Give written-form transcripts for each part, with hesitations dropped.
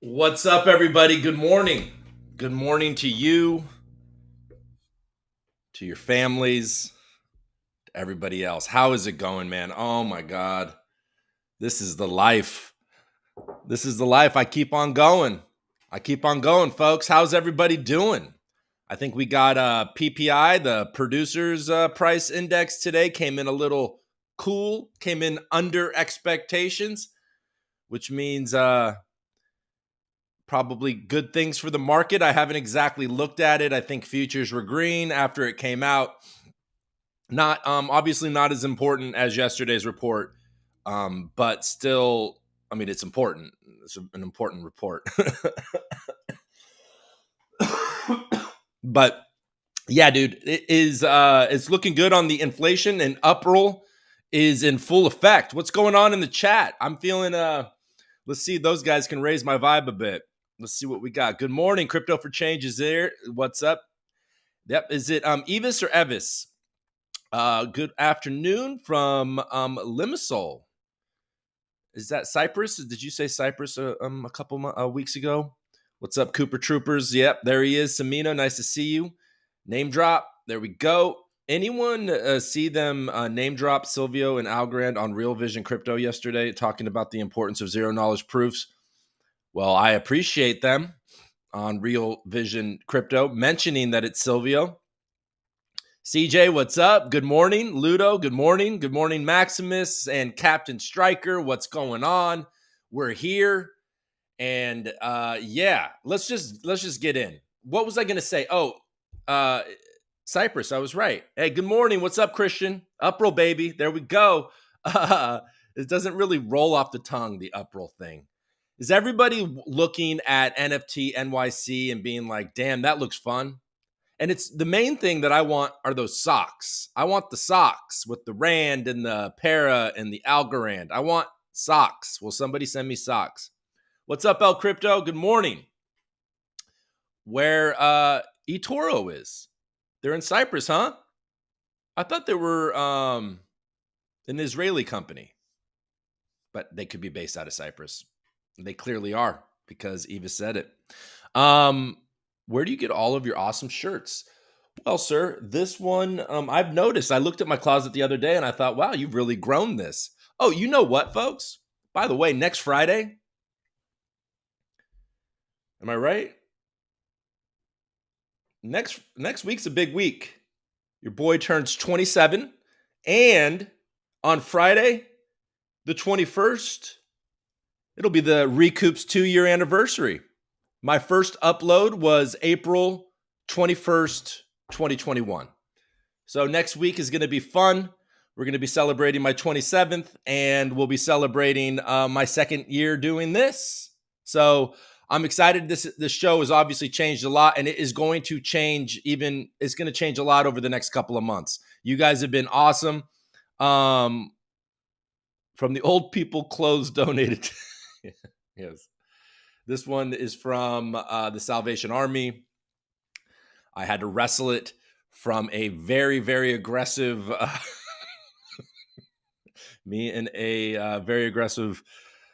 What's up, everybody? Good morning. Good morning to you, to your families, to everybody else. How is it going, man? Oh my God. This is the life. This is the life. I keep on going. Folks. How's everybody doing? I think we got PPI, the producers price index today, came in a little cool, came in under expectations, which means probably good things for the market. I haven't exactly looked at it. I think futures were green after it came out. Not obviously not as important as yesterday's report, but still, I mean, it's important. It's an important report. But yeah, dude, it is it's looking good on the inflation, and uproll is in full effect. What's going on in the chat? I'm feeling let's see, those guys can raise my vibe a bit. Let's see what we got. Good morning. Crypto for Change is there. What's up? Yep. Is it Evis or Evis? Good afternoon from Limassol. Is that Cyprus? Did you say Cyprus a couple weeks ago? What's up, Cooper Troopers? Yep, there he is. Samino, nice to see you. Name drop. There we go. Anyone see them name drop Silvio and Algo Rant on Real Vision Crypto yesterday, talking about the importance of zero knowledge proofs? Well, I appreciate them on Real Vision Crypto mentioning that it's Silvio. CJ, what's up? Good morning. Ludo, good morning. Good morning, Maximus and Captain Striker. What's going on? We're here. And yeah, let's just get in. What was I going to say? Oh, Cyprus, I was right. Hey, good morning. What's up, Christian? Uproll, baby. There we go. It doesn't really roll off the tongue, the uproll thing. Is everybody looking at NFT NYC and being like, damn, that looks fun? And it's the main thing that I want are those socks. I want the socks with the Rand and the Para and the Algo Rant. I want socks. Will somebody send me socks? What's up, El Crypto? Good morning. Where eToro is. They're in Cyprus, huh? I thought they were an Israeli company, but they could be based out of Cyprus. They clearly are because Eva said it. Where do you get all of your awesome shirts? Well, sir, this one, I've noticed. I looked at my closet the other day and I thought, wow, you've really grown this. Oh, you know what, folks? By the way, next Friday, am I right? Next week's a big week. Your boy turns 27, and on Friday, the 21st, it'll be the ReCoop's 2-year anniversary. My first upload was April 21st, 2021. So next week is going to be fun. We're going to be celebrating my 27th, and we'll be celebrating my second year doing this. So I'm excited. This show has obviously changed a lot, and it is going to change it's going to change a lot over the next couple of months. You guys have been awesome. From the old people clothes donated. Yes. This one is from the Salvation Army. I had to wrestle it from a very, very aggressive, me and a very aggressive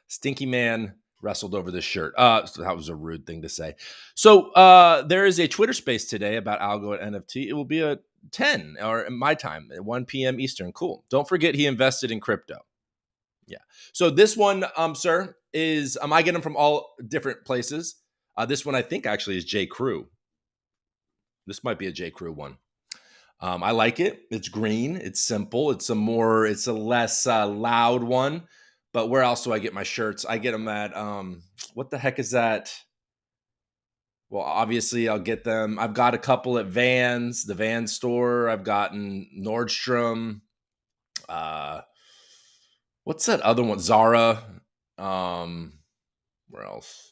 stinky man wrestled over this shirt. So that was a rude thing to say. So there is a Twitter space today about Algo and NFT. It will be at 10 or my time at 1 p.m. Eastern. Cool. Don't forget he invested in crypto. Yeah. So this one, sir, is I get them from all different places. This one I think actually is J. Crew. This might be a J. Crew one. I like it. It's green. It's simple. It's a less loud one. But where else do I get my shirts? I get them at what the heck is that? Well, obviously I'll get them. I've got a couple at Vans, the Vans store. I've gotten Nordstrom. What's that other one? Zara. Where else?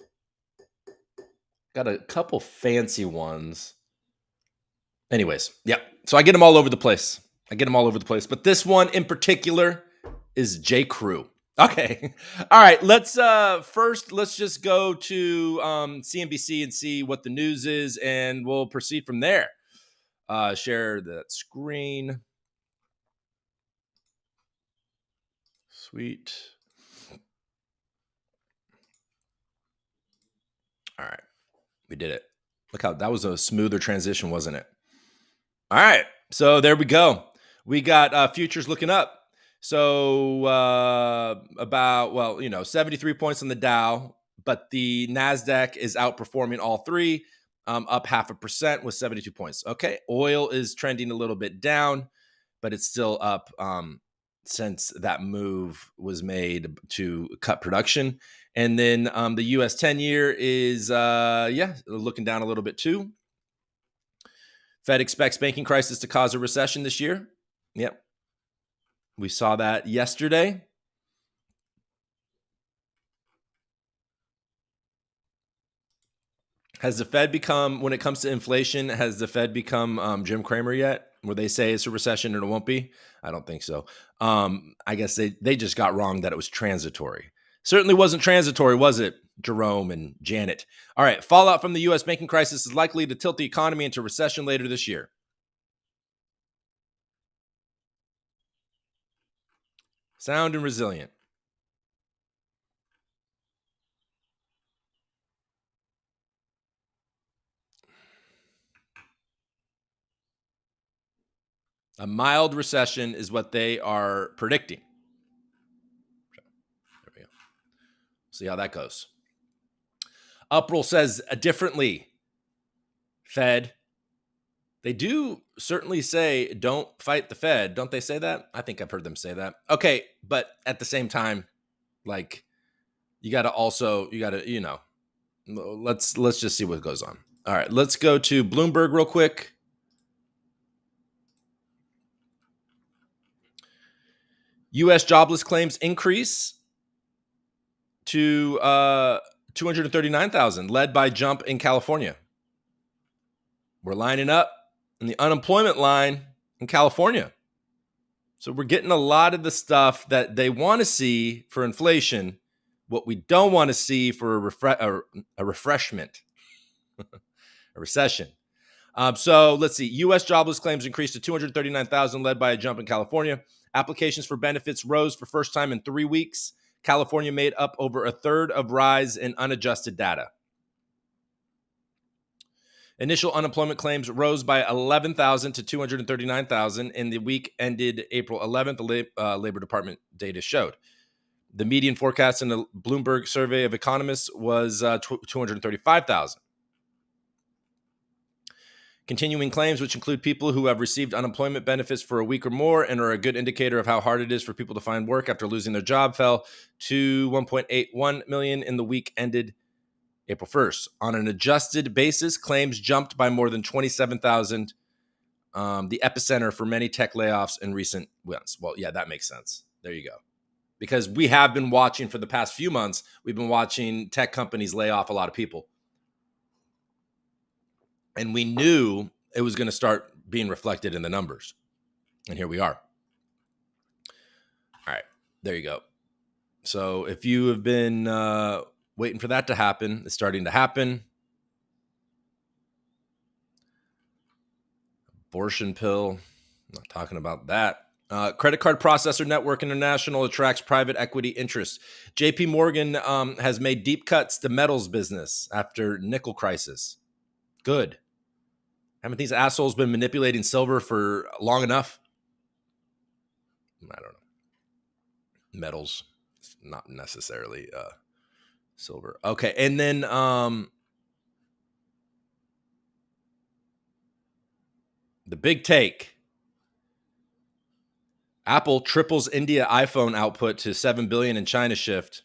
Got a couple fancy ones. Anyways, yeah. So I get them all over the place. But this one in particular is J. Crew. Okay. All right. Let's just go to CNBC and see what the news is, and we'll proceed from there. Share that screen. Sweet. All right. We did it. Look how that was a smoother transition, wasn't it? All right. So there we go. We got futures looking up. So about, 73 points on the Dow, but the NASDAQ is outperforming all three, up 0.5% with 72 points. Okay. Oil is trending a little bit down, but it's still up since that move was made to cut production. And then the US 10-year is, looking down a little bit too. Fed expects banking crisis to cause a recession this year. Yep. We saw that yesterday. Has the Fed become, when it comes to inflation, has the Fed become Jim Cramer yet? Where they say it's a recession and it won't be? I don't think so. I guess they just got wrong that it was transitory. Certainly wasn't transitory, was it, Jerome and Janet? All right. Fallout from the U.S. banking crisis is likely to tilt the economy into recession later this year. Sound and resilient. A mild recession is what they are predicting. There we go. See how that goes. Uproll says differently. Fed. They do certainly say don't fight the Fed. Don't they say that? I think I've heard them say that. Okay, but at the same time, like you got to, let's just see what goes on. All right, let's go to Bloomberg real quick. U.S. jobless claims increase to 239,000, led by jump in California. We're lining up in the unemployment line in California. So we're getting a lot of the stuff that they want to see for inflation, what we don't want to see for a refreshment, a recession. So let's see. U.S. jobless claims increased to 239,000, led by a jump in California. Applications for benefits rose for first time in 3 weeks. California made up over a third of rise in unadjusted data. Initial unemployment claims rose by 11,000 to 239,000 in the week ended April 11th, the Labor Department data showed. The median forecast in the Bloomberg survey of economists was 235,000. Continuing claims, which include people who have received unemployment benefits for a week or more and are a good indicator of how hard it is for people to find work after losing their job, fell to 1.81 million in the week ended April 1st. On an adjusted basis, claims jumped by more than 27,000, the epicenter for many tech layoffs in recent months. Well, yeah, that makes sense. There you go. Because we have been watching for the past few months, we've been watching tech companies lay off a lot of people. And we knew it was going to start being reflected in the numbers. And here we are. All right, there you go. So if you have been waiting for that to happen, it's starting to happen. Abortion pill, I'm not talking about that. Credit card processor Network International attracts private equity interests. JP Morgan has made deep cuts to metals business after nickel crisis. Good. Haven't these assholes been manipulating silver for long enough? I don't know. Metals, it's not necessarily silver. Okay, and then the big take. Apple triples India iPhone output to 7 billion in China shift.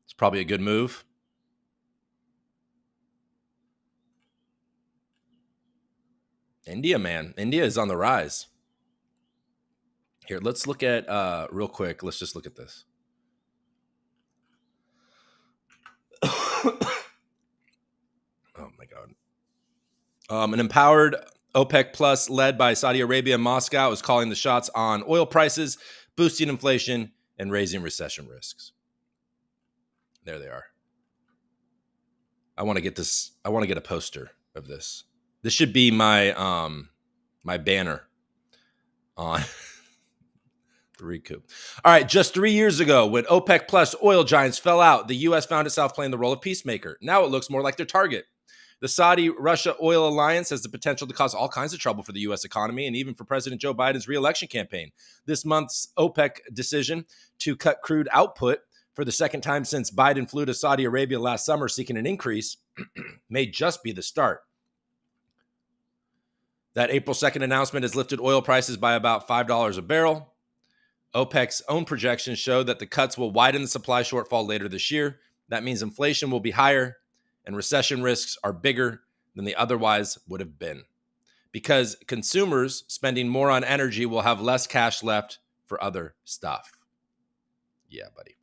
It's probably a good move. India, man. India is on the rise. Here, let's look at, real quick, let's just look at this. Oh, my God. An empowered OPEC Plus led by Saudi Arabia and Moscow is calling the shots on oil prices, boosting inflation and raising recession risks. There they are. I want to get this. I want to get a poster of this. This should be my my banner on the ReCoop. All right, just 3 years ago, when OPEC plus oil giants fell out, the U.S. found itself playing the role of peacemaker. Now it looks more like their target. The Saudi-Russia oil alliance has the potential to cause all kinds of trouble for the U.S. economy and even for President Joe Biden's re-election campaign. This month's OPEC decision to cut crude output for the second time since Biden flew to Saudi Arabia last summer seeking an increase may just be the start. That April 2nd announcement has lifted oil prices by about $5 a barrel. OPEC's own projections show that the cuts will widen the supply shortfall later this year. That means inflation will be higher and recession risks are bigger than they otherwise would have been. Because consumers spending more on energy will have less cash left for other stuff. Yeah, buddy.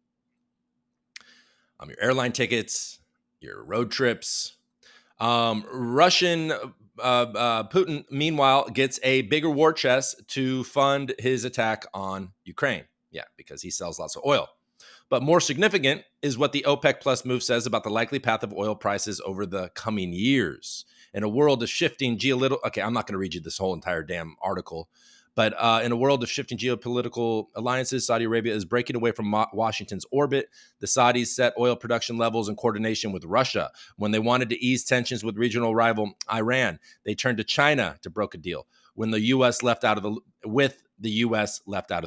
Your airline tickets, your road trips. Russian Putin, meanwhile, gets a bigger war chest to fund his attack on Ukraine. Yeah, because he sells lots of oil. But more significant is what the OPEC plus move says about the likely path of oil prices over the coming years. In a world of shifting geopolitical... Okay, I'm not going to read you this whole entire damn article. But in a world of shifting geopolitical alliances, Saudi Arabia is breaking away from Washington's orbit. The Saudis set oil production levels in coordination with Russia. When they wanted to ease tensions with regional rival Iran, they turned to China to broker a deal. When the U.S. left out of the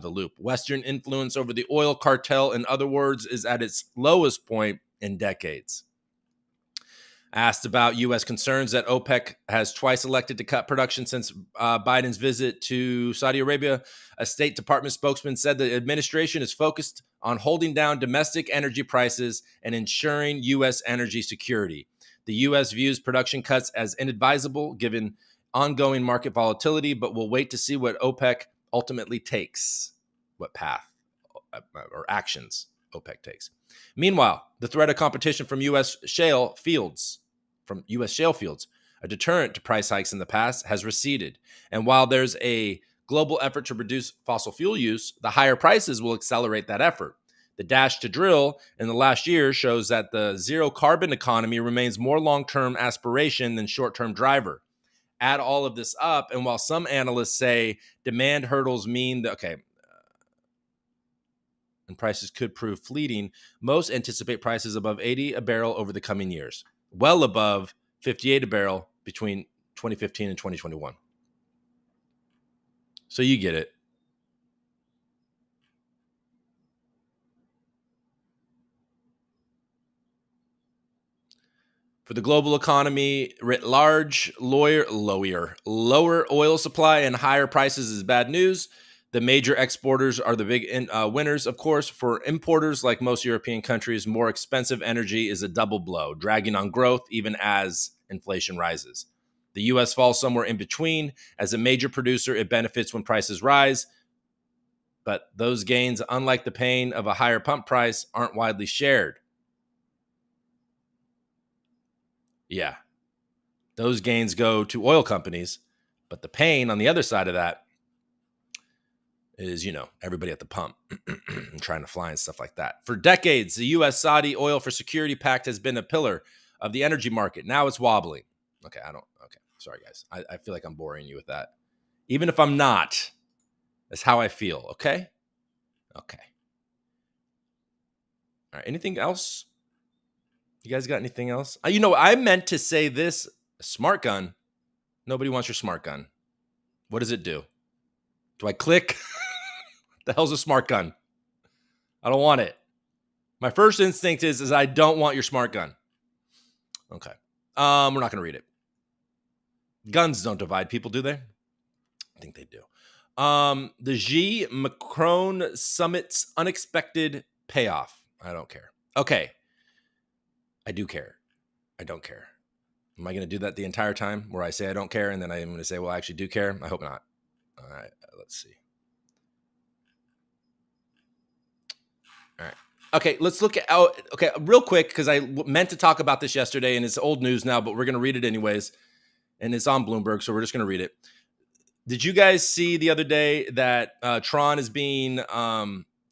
loop. Western influence over the oil cartel, in other words, is at its lowest point in decades. Asked about U.S. concerns that OPEC has twice elected to cut production since Biden's visit to Saudi Arabia, a State Department spokesman said the administration is focused on holding down domestic energy prices and ensuring U.S. energy security. The U.S. views production cuts as inadvisable given ongoing market volatility, but will wait to see what OPEC ultimately takes, what path or actions OPEC takes. Meanwhile, the threat of competition from U.S. shale fields, a deterrent to price hikes in the past, has receded. And while there's a global effort to reduce fossil fuel use, the higher prices will accelerate that effort. The dash to drill in the last year shows that the zero carbon economy remains more long-term aspiration than short-term driver. Add all of this up, and while some analysts say demand hurdles mean that, and prices could prove fleeting, most anticipate prices above 80 a barrel over the coming years, well above 58 a barrel between 2015 and 2021. So you get it. For the global economy writ large, lower oil supply and higher prices is bad news. The major exporters are the big winners, of course. For importers, like most European countries, more expensive energy is a double blow, dragging on growth even as inflation rises. The U.S. falls somewhere in between. As a major producer, it benefits when prices rise. But those gains, unlike the pain of a higher pump price, aren't widely shared. Yeah, those gains go to oil companies, but the pain on the other side of that is, everybody at the pump and trying to fly and stuff like that. For decades, the U.S. Saudi Oil for Security Pact has been a pillar of the energy market. Now it's wobbling. Okay, sorry, guys. I feel like I'm boring you with that. Even if I'm not, that's how I feel, okay? Okay. All right, anything else? You guys got anything else? I meant to say this, smart gun. Nobody wants your smart gun. What does it do? Do I click? The hell's a smart gun? I don't want it. My first instinct is I don't want your smart gun. Okay. We're not going to read it. Guns don't divide people, do they? I think they do. The Xi Macron summit's unexpected payoff. I don't care. Okay. I do care. I don't care. Am I going to do that the entire time where I say I don't care and then I'm going to say, well, I actually do care? I hope not. All right, let's see. All right. Okay, let's look at okay, real quick, because I meant to talk about this yesterday and it's old news now, but we're going to read it anyways. And it's on Bloomberg, so we're just going to read it. Did you guys see the other day that Tron is being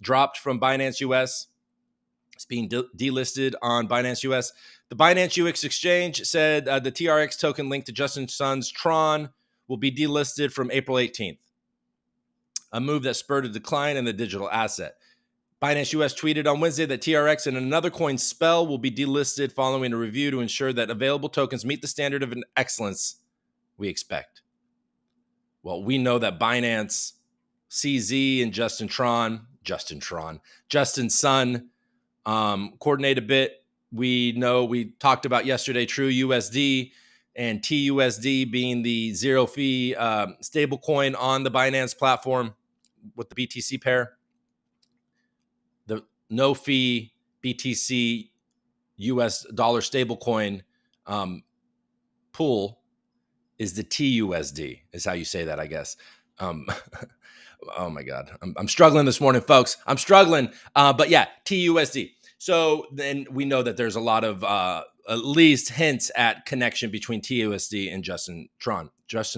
dropped from Binance US. It's being delisted on Binance US. The Binance UX exchange said the TRX token linked to Justin Sun's Tron will be delisted from April 18th, a move that spurred a decline in the digital asset. Binance US tweeted on Wednesday that TRX and another coin, Spell, will be delisted following a review to ensure that available tokens meet the standard of excellence we expect. Well, we know that Binance, CZ, and Justin Sun coordinate a bit. We know we talked about yesterday True USD and TUSD being the zero fee stablecoin on the Binance platform with the BTC pair. The no fee BTC US dollar stablecoin pool is the TUSD, is how you say that, I guess. Oh my God. I'm struggling this morning, folks. I'm struggling. But yeah, TUSD. So then we know that there's a lot of at least hints at connection between TUSD and Justin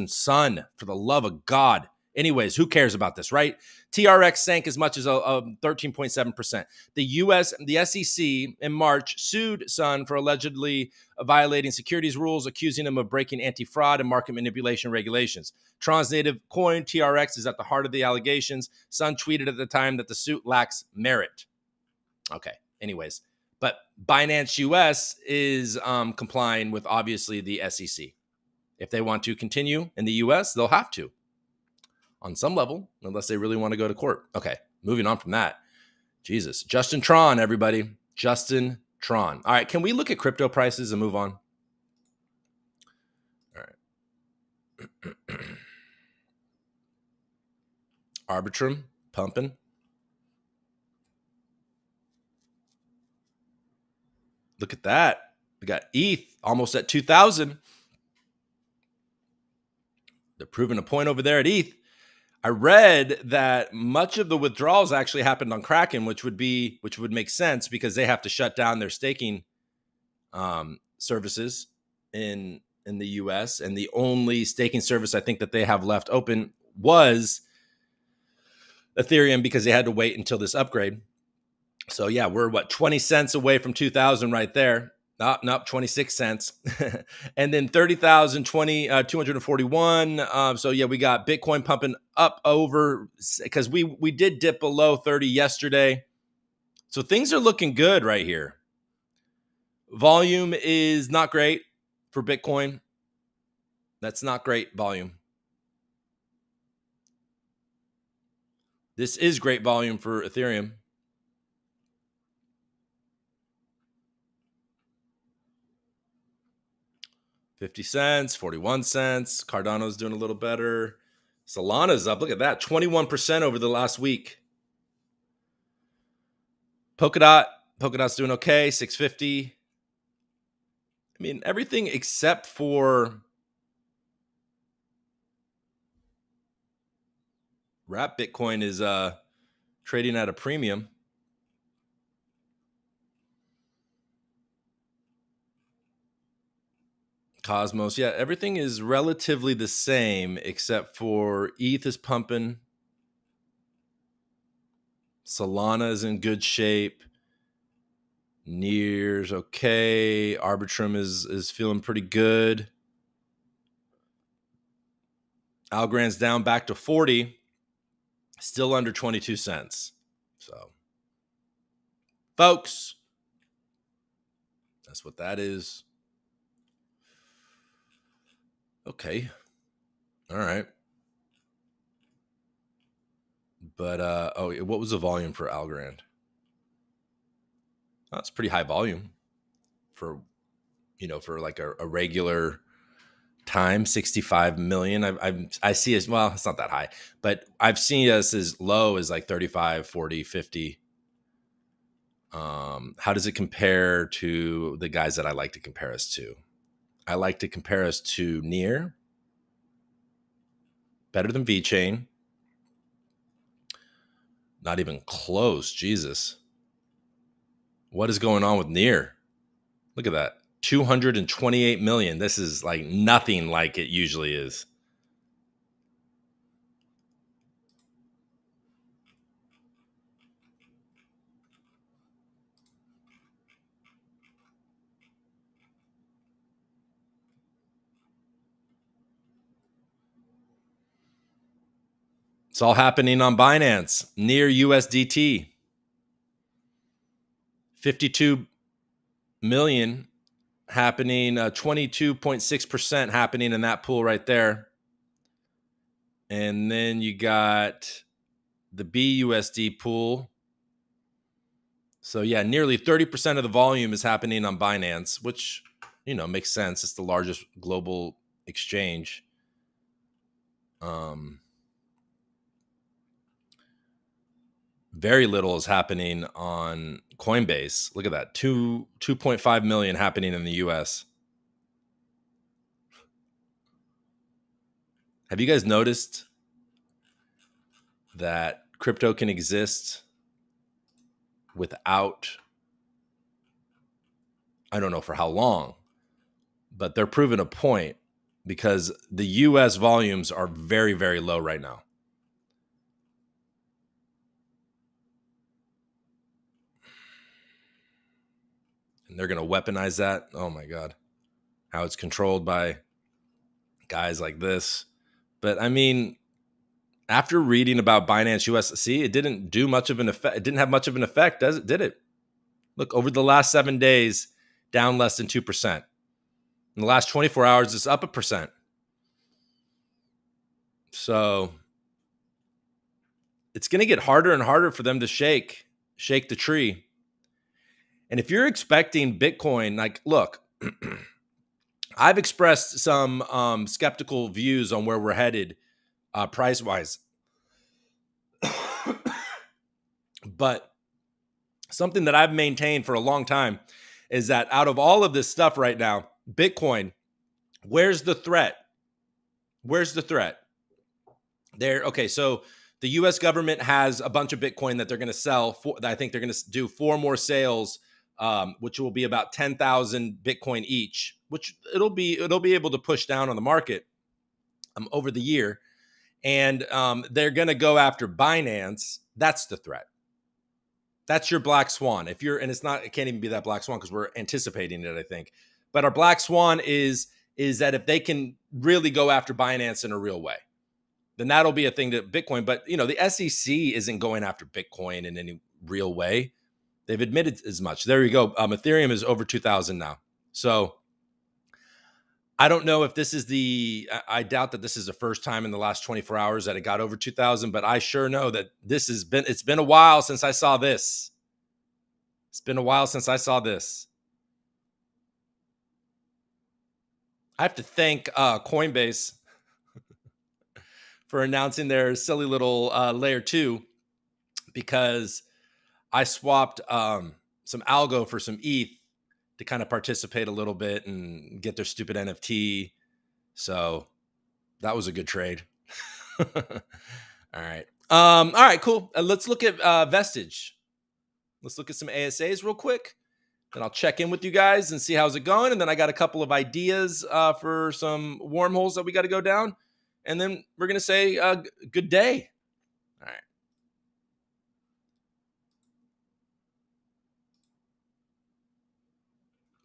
Sun, for the love of God. Anyways, who cares about this, right? TRX sank as much as 13.7%. The SEC in March sued Sun for allegedly violating securities rules, accusing him of breaking anti-fraud and market manipulation regulations. Tron's native coin, TRX, is at the heart of the allegations. Sun tweeted at the time that the suit lacks merit. Okay, anyways. But Binance US is complying with, obviously, the SEC. If they want to continue in the US, they'll have to, on some level, unless they really want to go to court. Okay, moving on from that. Jesus. Justin Tron, everybody. Justin Tron. All right, can we look at crypto prices and move on? All right. Arbitrum, pumping. Look at that. We got ETH almost at 2,000. They're proving a point over there at ETH. I read that much of the withdrawals actually happened on Kraken, which would make sense because they have to shut down their staking services in the US, and the only staking service I think that they have left open was Ethereum because they had to wait until this upgrade. So yeah, we're 20 cents away from 2,000 right there. Nope, 26 cents. And then 241. So yeah, we got Bitcoin pumping up over, because we did dip below 30 yesterday. So things are looking good right here. Volume is not great for Bitcoin. That's not great volume. This is great volume for Ethereum. $0.50, 41 cents. Cardano's doing a little better. Solana's up. Look at that. 21% over the last week. Polkadot's doing okay. 650. I mean, everything except for Wrap Bitcoin is trading at a premium. Cosmos, yeah, everything is relatively the same except for ETH is pumping. Solana is in good shape. Near's okay. Arbitrum is feeling pretty good. Algorand's down back to 40. Still under 22 cents. So, folks, that's what that is. Okay. All right. But, what was the volume for Algorand? That's pretty high volume for like a regular time. 65 million. I see as well. It's not that high, but I've seen us as low as like 35, 40, 50. How does it compare to the guys that I like to compare us to? I like to compare us to Near. Better than VeChain. Not even close. Jesus. What is going on with Near? Look at that. 228 million. This is like nothing like it usually is. It's all happening on Binance, near USDT. 52 million happening, 22.6% happening in that pool right there. And then you got the BUSD pool. So yeah, nearly 30% of the volume is happening on Binance, which, makes sense. It's the largest global exchange. Very little is happening on Coinbase. Look at that. 2.5 million happening in the US. Have you guys noticed that crypto can exist without, I don't know for how long, but they're proving a point because the US volumes are very, very low right now. And they're going to weaponize that. Oh my God. How it's controlled by guys like this. But I mean, after reading about Binance US, see, it didn't do much of an effect. It didn't have much of an effect, did it? Look, over the last 7 days, down less than 2%. In the last 24 hours, it's up 1%. So it's going to get harder and harder for them to shake the tree. And if you're expecting Bitcoin, like, look, I've expressed some skeptical views on where we're headed price-wise. But something that I've maintained for a long time is that out of all of this stuff right now, Bitcoin, where's the threat? Where's the threat? Okay, so the US government has a bunch of Bitcoin that they're going to sell. I think they're going to do 4 more sales, which will be about 10,000 Bitcoin each, which it'll be able to push down on the market over the year. And they're going to go after Binance. That's the threat. That's your black swan. It can't even be that black swan because we're anticipating it, I think. But our black swan is that if they can really go after Binance in a real way, then that'll be a thing to Bitcoin. But, the SEC isn't going after Bitcoin in any real way. They've admitted as much. There you go. Ethereum is over 2,000 now. So I don't know if this is I doubt that this is the first time in the last 24 hours that it got over 2,000, but I sure know that it's been a while since I saw this. It's been a while since I saw this. I have to thank Coinbase for announcing their silly little layer 2, because I swapped some Algo for some ETH to kind of participate a little bit and get their stupid NFT. So that was a good trade. All right. All right, cool. Let's look at Vestige. Let's look at some ASAs real quick. Then I'll check in with you guys and see how's it going. And then I got a couple of ideas for some wormholes that we got to go down. And then we're going to say good day. All right.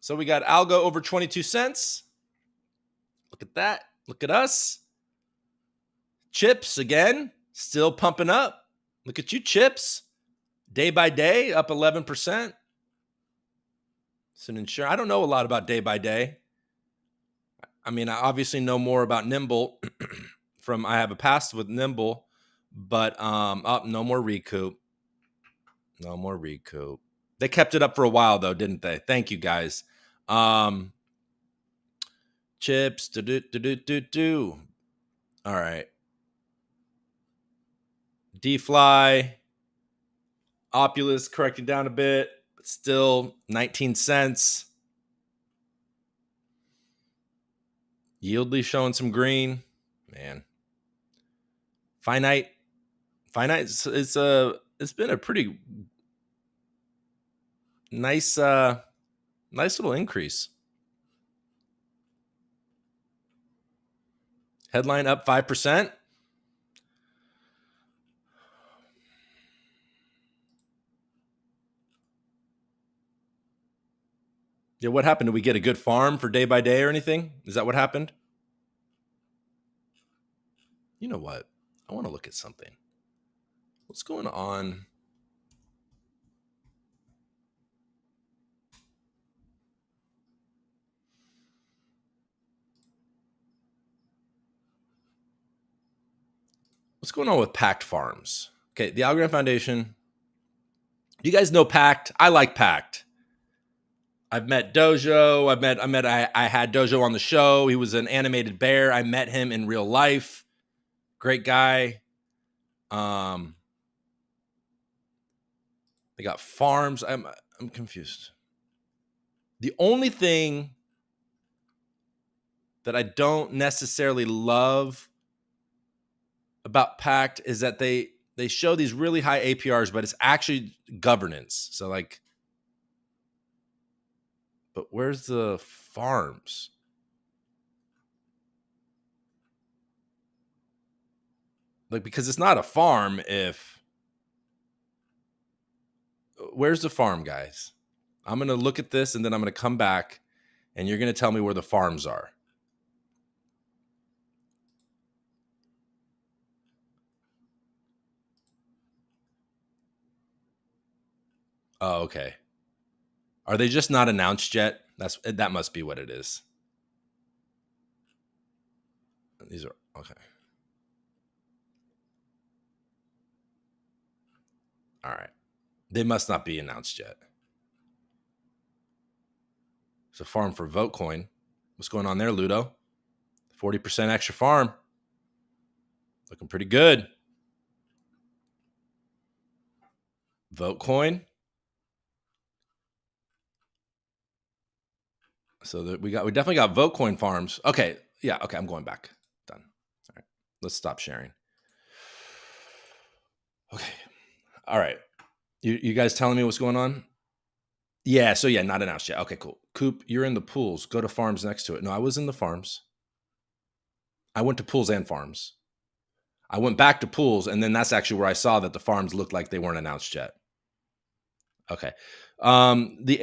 So we got Algo over 22 cents. Look at that. Look at us. Chips again, still pumping up. Look at you, Chips. Day by day, up 11%. It's an insurance. I don't know a lot about day by day. I mean, I obviously know more about Nimble I have a past with Nimble, but no more ReCoop. No more ReCoop. They kept it up for a while though, didn't they? Thank you guys. Chips. All right. DFly. Opulus correcting down a bit, but still 19 cents. Yieldly showing some green. Man. Finite. It's been a pretty nice little increase. Headline up 5%. Yeah, what happened? Did we get a good farm for day by day or anything? Is that what happened? You know what? I want to look at something. What's going on? What's going on with Pact Farms? Okay, the Algo Rant Foundation. You guys know Pact. I like Pact. I've met Dojo. I had Dojo on the show. He was an animated bear. I met him in real life. Great guy. They got farms. I'm confused. The only thing that I don't necessarily love about Pact is that they show these really high APRs, but it's actually governance. So like, but where's the farms? Like, because it's not a farm if... Where's the farm, guys? I'm going to look at this and then I'm going to come back and you're going to tell me where the farms are. Oh, okay. Are they just not announced yet? That must be what it is. These are okay. All right. They must not be announced yet. It's a farm for Votecoin. What's going on there, Ludo? 40% extra farm. Looking pretty good. Votecoin. So we definitely got Votecoin farms. Okay. Yeah. Okay. I'm going back. Done. All right. Let's stop sharing. Okay. All right. You guys telling me what's going on? Yeah. So yeah, not announced yet. Okay, cool. Coop, you're in the pools. Go to farms next to it. No, I was in the farms. I went to pools and farms. I went back to pools, and then that's actually where I saw that the farms looked like they weren't announced yet. Okay. The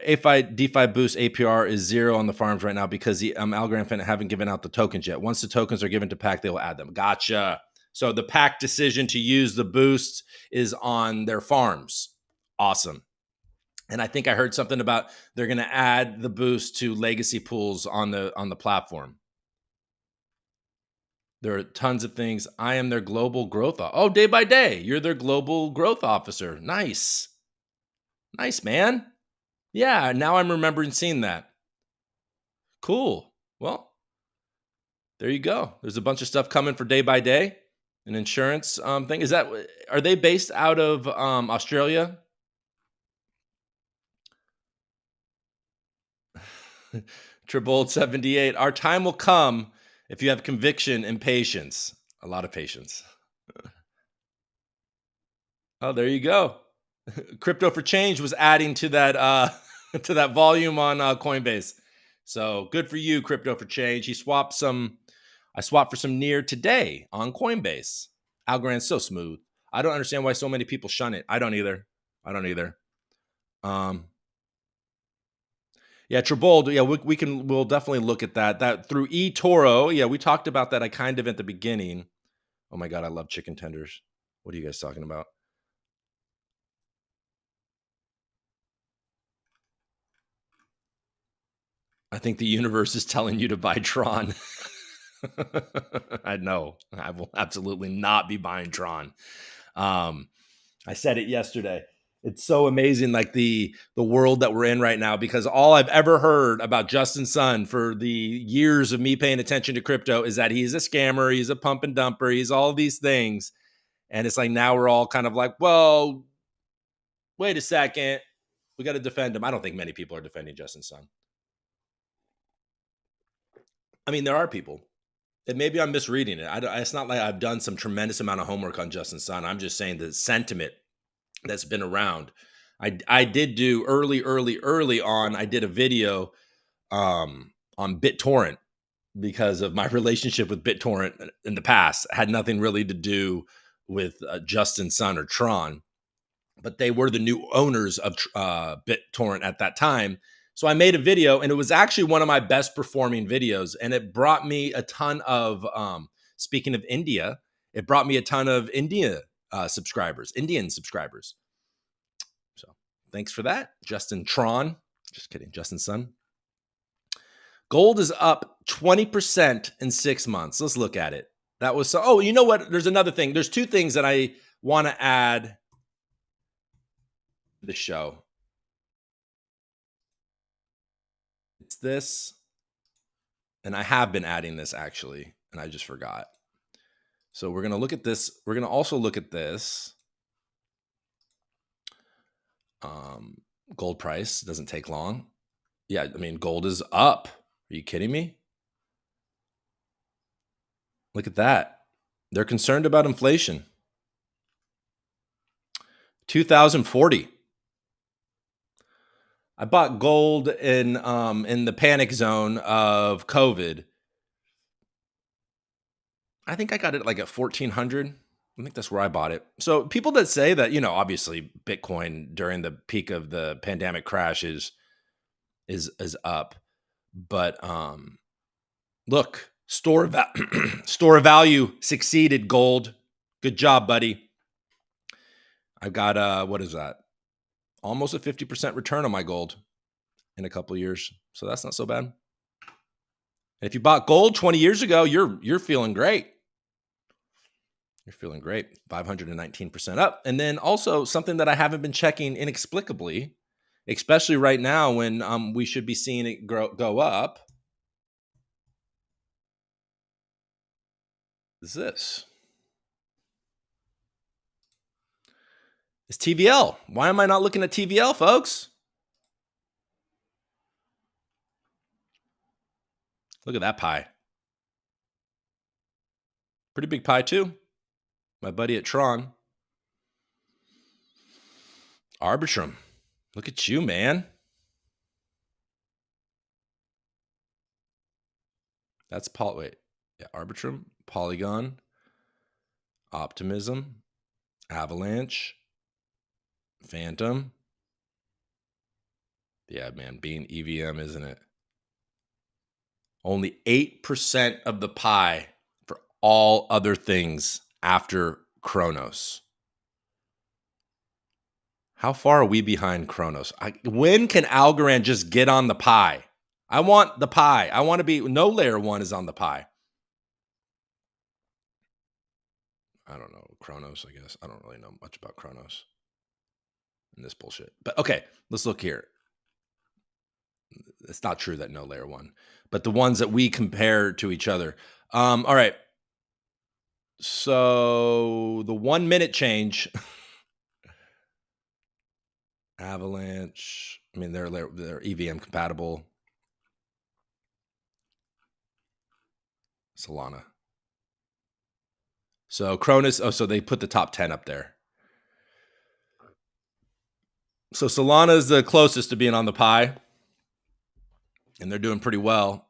AFI DeFi Boost APR is 0 on the farms right now because the Algo Rant haven't given out the tokens yet. Once the tokens are given to Pact, they will add them. Gotcha. So the Pact decision to use the boost is on their farms. Awesome. And I think I heard something about they're going to add the boost to legacy pools on the platform. There are tons of things. I am their global growth. Oh, day by day, you're their global growth officer. Nice. Nice, man. Yeah, now I'm remembering seeing that. Cool. Well, there you go. There's a bunch of stuff coming for day by day. An insurance thing. Are they based out of Australia? Tribold 78. Our time will come if you have conviction and patience. A lot of patience. Oh, there you go. Crypto for Change was adding to that to that volume on Coinbase. So good for you, Crypto for Change. I swapped for some near today on Coinbase. Algo Rant's so smooth. I don't understand why so many people shun it. I don't either. Yeah, Tribold. Yeah, we'll definitely look at that. That through eToro. Yeah, we talked about that. I kind of at the beginning. Oh my God, I love chicken tenders. What are you guys talking about? I think the universe is telling you to buy Tron. I know. I will absolutely not be buying Tron. I said it yesterday. It's so amazing, like the world that we're in right now, because all I've ever heard about Justin Sun for the years of me paying attention to crypto is that he's a scammer, he's a pump and dumper, he's all these things. And it's like now we're all kind of like, well, wait a second. We got to defend him. I don't think many people are defending Justin Sun. I mean, there are people. And maybe I'm misreading it. It's not like I've done some tremendous amount of homework on Justin Sun. I'm just saying the sentiment that's been around. I did do early on. I did a video on BitTorrent because of my relationship with BitTorrent in the past. It had nothing really to do with Justin Sun or Tron, but they were the new owners of BitTorrent at that time. So I made a video, and it was actually one of my best performing videos, and it brought me a ton of. Speaking of India, it brought me a ton of India subscribers, Indian subscribers. So thanks for that, Justin Tron. Just kidding, Justin's son. Gold is up 20% in 6 months. Let's look at it. That was so. Oh, you know what? There's another thing. There's two things that I want to add to the show. It's this, and I have been adding this actually, and I just forgot. So we're going to look at this. We're going to also look at this. Gold price doesn't take long. Yeah, I mean, gold is up. Are you kidding me? Look at that. They're concerned about inflation. 2040. I bought gold in the panic zone of COVID. I think I got it like at 1400. I think that's where I bought it. So people that say that, obviously Bitcoin during the peak of the pandemic crash is up, but look, store of value succeeded gold. Good job, buddy. I've got what is that? Almost a 50% return on my gold in a couple of years. So that's not so bad. And if you bought gold 20 years ago, you're feeling great. You're feeling great. 519% up. And then also something that I haven't been checking inexplicably, especially right now when we should be seeing it go up, is this. It's TVL. Why am I not looking at TVL, folks? Look at that pie. Pretty big pie too. My buddy at Tron. Arbitrum. Look at you, man. That's Arbitrum, Polygon, Optimism, Avalanche, Phantom. Yeah, man, being EVM, isn't it? Only 8% of the pie for all other things after Kronos. How far are we behind Kronos? When can Algo Rant just get on the pie? I want the pie. I want to be, no layer one is on the pie. I don't know. Kronos, I guess. I don't really know much about Kronos and this bullshit. But okay, let's look here. It's not true that no layer one, but the ones that we compare to each other. All right. So the 1 minute change, Avalanche. I mean, they're EVM compatible. Solana. So Cronus. Oh, so they put the top 10 up there. So Solana is the closest to being on the pie, and they're doing pretty well.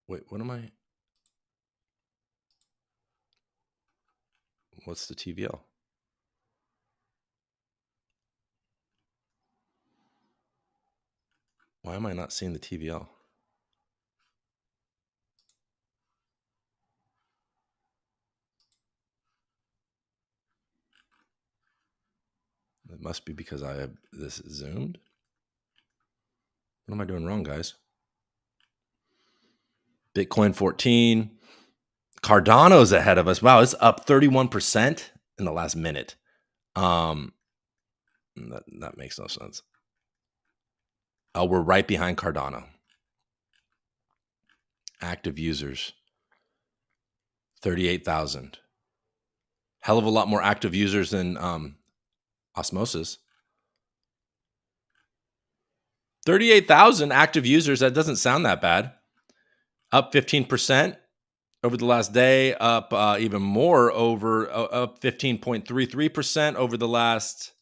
Wait, what am I? What's the TVL? Why am I not seeing the TVL? It must be because I have this zoomed. What am I doing wrong, guys? Bitcoin 14. Cardano's ahead of us. Wow, it's up 31% in the last minute. That makes no sense. Oh, we're right behind Cardano. Active users, 38,000. Hell of a lot more active users than Osmosis. 38,000 active users. That doesn't sound that bad. Up 15% over the last day. Up even more up 15.33% over the last.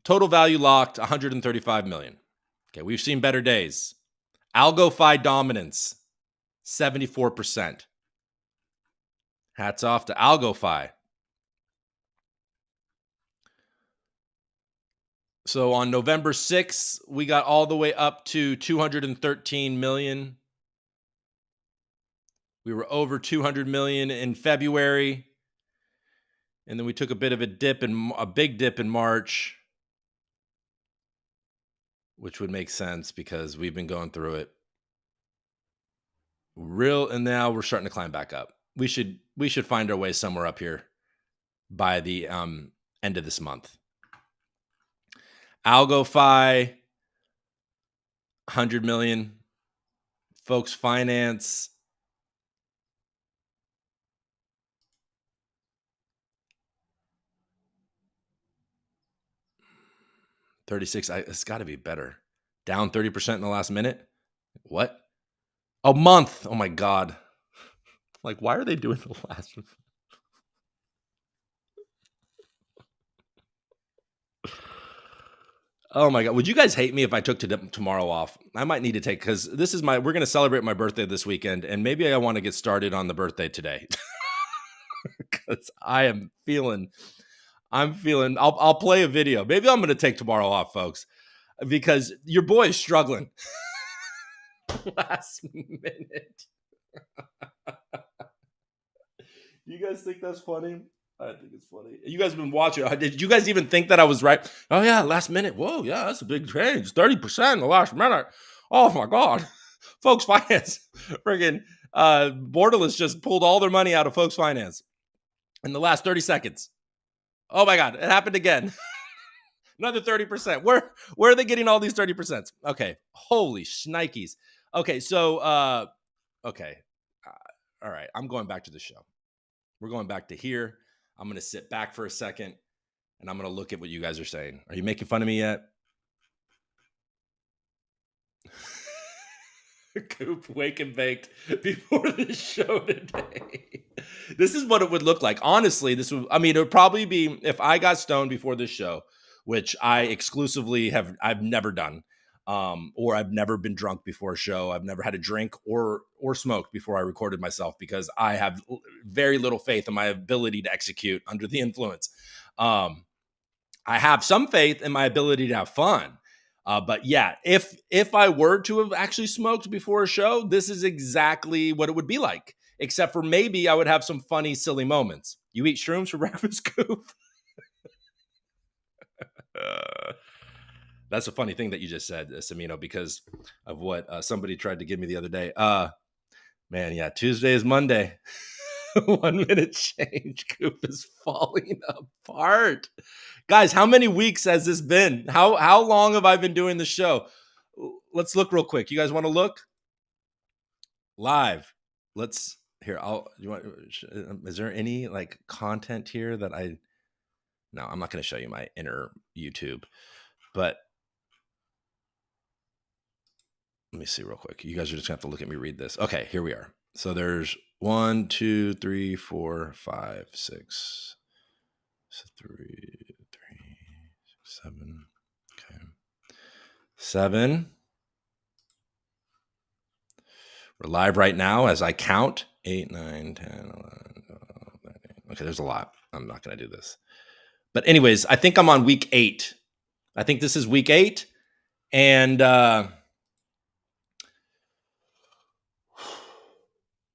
Total value locked 135 million. Okay, we've seen better days. AlgoFi dominance 74%. Hats off to AlgoFi. So on November 6th, we got all the way up to 213 million. We were over 200 million in February, and then we took a bit of a big dip in March, which would make sense because we've been going through it and now we're starting to climb back up. We should find our way somewhere up here by the end of this month. AlgoFi, 100 million. Folks Finance, 36. It's got to be better. Down 30% in the last minute. What? A month. Oh my God. Like, why are they doing the last one? Oh my God. Would you guys hate me if I took tomorrow off? I might need to take, because we're going to celebrate my birthday this weekend, and maybe I want to get started on the birthday today. Because I'm feeling, I'll play a video. Maybe I'm going to take tomorrow off, folks, because your boy is struggling. Last minute. You guys think that's funny? I think it's funny. You guys have been watching. Did you guys even think that I was right? Oh yeah, last minute. Whoa, yeah, that's a big change. 30% in the last minute. Oh my God. Folks Finance. Friggin' Borderless just pulled all their money out of Folks Finance in the last 30 seconds. Oh my God, it happened again. Another 30%. Where are they getting all these 30%? Okay. Holy shnikes. Okay, so okay. All right. I'm going back to the show. We're going back to here. I'm going to sit back for a second and I'm going to look at what you guys are saying. Are you making fun of me yet? Coop wake and baked before the show today. This is what it would look like. Honestly, it would probably be if I got stoned before this show, which I exclusively I've never done. Or I've never been drunk before a show. I've never had a drink or smoked before I recorded myself because I have very little faith in my ability to execute under the influence. I have some faith in my ability to have fun. But yeah, if I were to have actually smoked before a show, this is exactly what it would be like. Except for maybe I would have some funny, silly moments. You eat shrooms for breakfast, Coop? That's a funny thing that you just said, Samino, because of what somebody tried to give me the other day. Man, yeah, Tuesday is Monday. 1 minute change. Coop is falling apart. Guys, how many weeks has this been? How long have I been doing the show? Let's look real quick. You guys want to look? Live. Let's here. Is there any like content here that no, I'm not going to show you my inner YouTube, but let me see real quick. You guys are just going to have to look at me read this. Okay, here we are. So there's 1, 2, 3, 4, 5, 6, 3, 7. Okay. 7. We're live right now as I count. 8, 9, 10, 11, 12, 13. Okay, there's a lot. I'm not going to do this. But anyways, I think I'm on week 8. I think this is week 8. And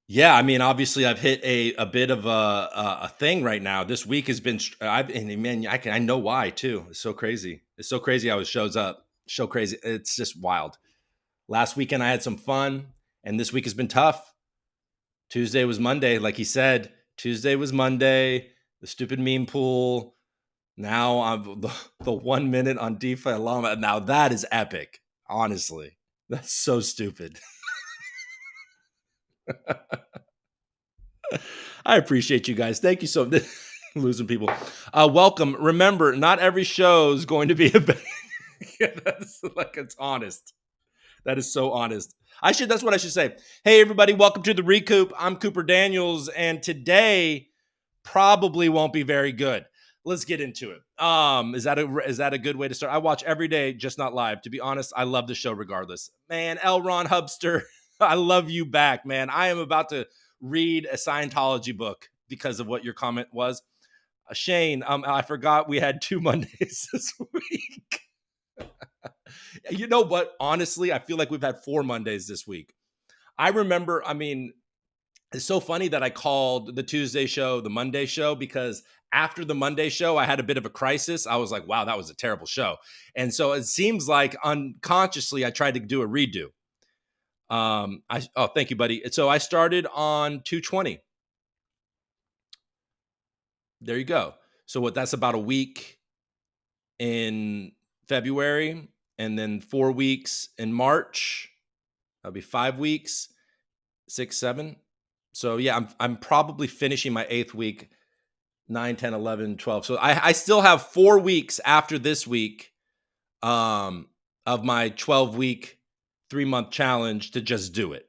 yeah, I mean, obviously, I've hit a bit of a thing right now. This week has been, I know why too. It's so crazy. It's so crazy how it shows up. So crazy. It's just wild. Last weekend I had some fun, and this week has been tough. Tuesday was Monday, like he said. Tuesday was Monday. The stupid meme pool. Now I'm the 1 minute on DeFi Llama. Now that is epic. Honestly, that's so stupid. I appreciate you guys. Thank you so much. Losing people. Welcome. Remember, not every show is going to be a that's like, it's honest. That is so honest. That's what I should say. Hey, everybody. Welcome to the ReCoop. I'm Cooper Daniels, and today probably won't be very good. Let's get into it. Is that a good way to start? I watch every day, just not live. To be honest, I love the show regardless. Man, L. Ron Hubster, I love you back, man. I am about to read a Scientology book because of what your comment was. Shane, I forgot we had 2 Mondays this week. You know what? Honestly, I feel like we've had 4 Mondays this week. I remember, It's so funny that I called the Tuesday show the Monday show, because after the Monday show, I had a bit of a crisis. I was like, wow, that was a terrible show. And so it seems like unconsciously I tried to do a redo. Thank you, buddy. So I started on 220. There you go. So that's about a week in February, and then 4 weeks in March. That'll be 5 weeks, 6, 7. So yeah, I'm probably finishing my 8th week, 9, 10, 11, 12. So I still have 4 weeks after this week of my 12-week, 3-month challenge to just do it.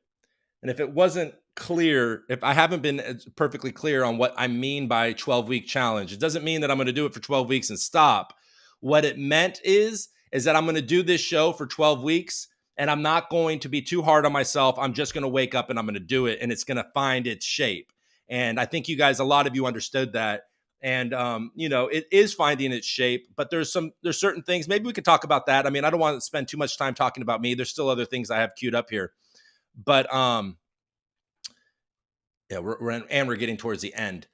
And if it wasn't clear, if I haven't been perfectly clear on what I mean by 12-week challenge, it doesn't mean that I'm going to do it for 12 weeks and stop. What it meant is that I'm going to do this show for 12 weeks, and I'm not going to be too hard on myself. I'm just going to wake up and I'm going to do it, and it's going to find its shape. And I think you guys, a lot of you understood that. And it is finding its shape, but there's certain things. Maybe we could talk about that. I mean, I don't want to spend too much time talking about me. There's still other things I have queued up here, but yeah, we're getting towards the end.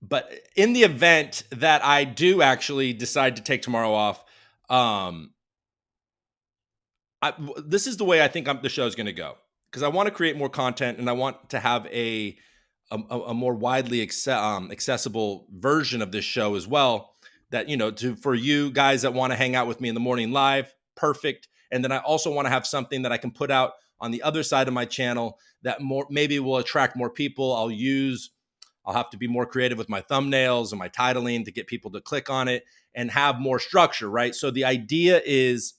But in the event that I do actually decide to take tomorrow off, this is the way I think the show is going to go, because I want to create more content and I want to have a more widely accessible version of this show as well. That, for you guys that want to hang out with me in the morning live, perfect. And then I also want to have something that I can put out on the other side of my channel that maybe will attract more people. I'll have to be more creative with my thumbnails and my titling to get people to click on it and have more structure, right? So the idea is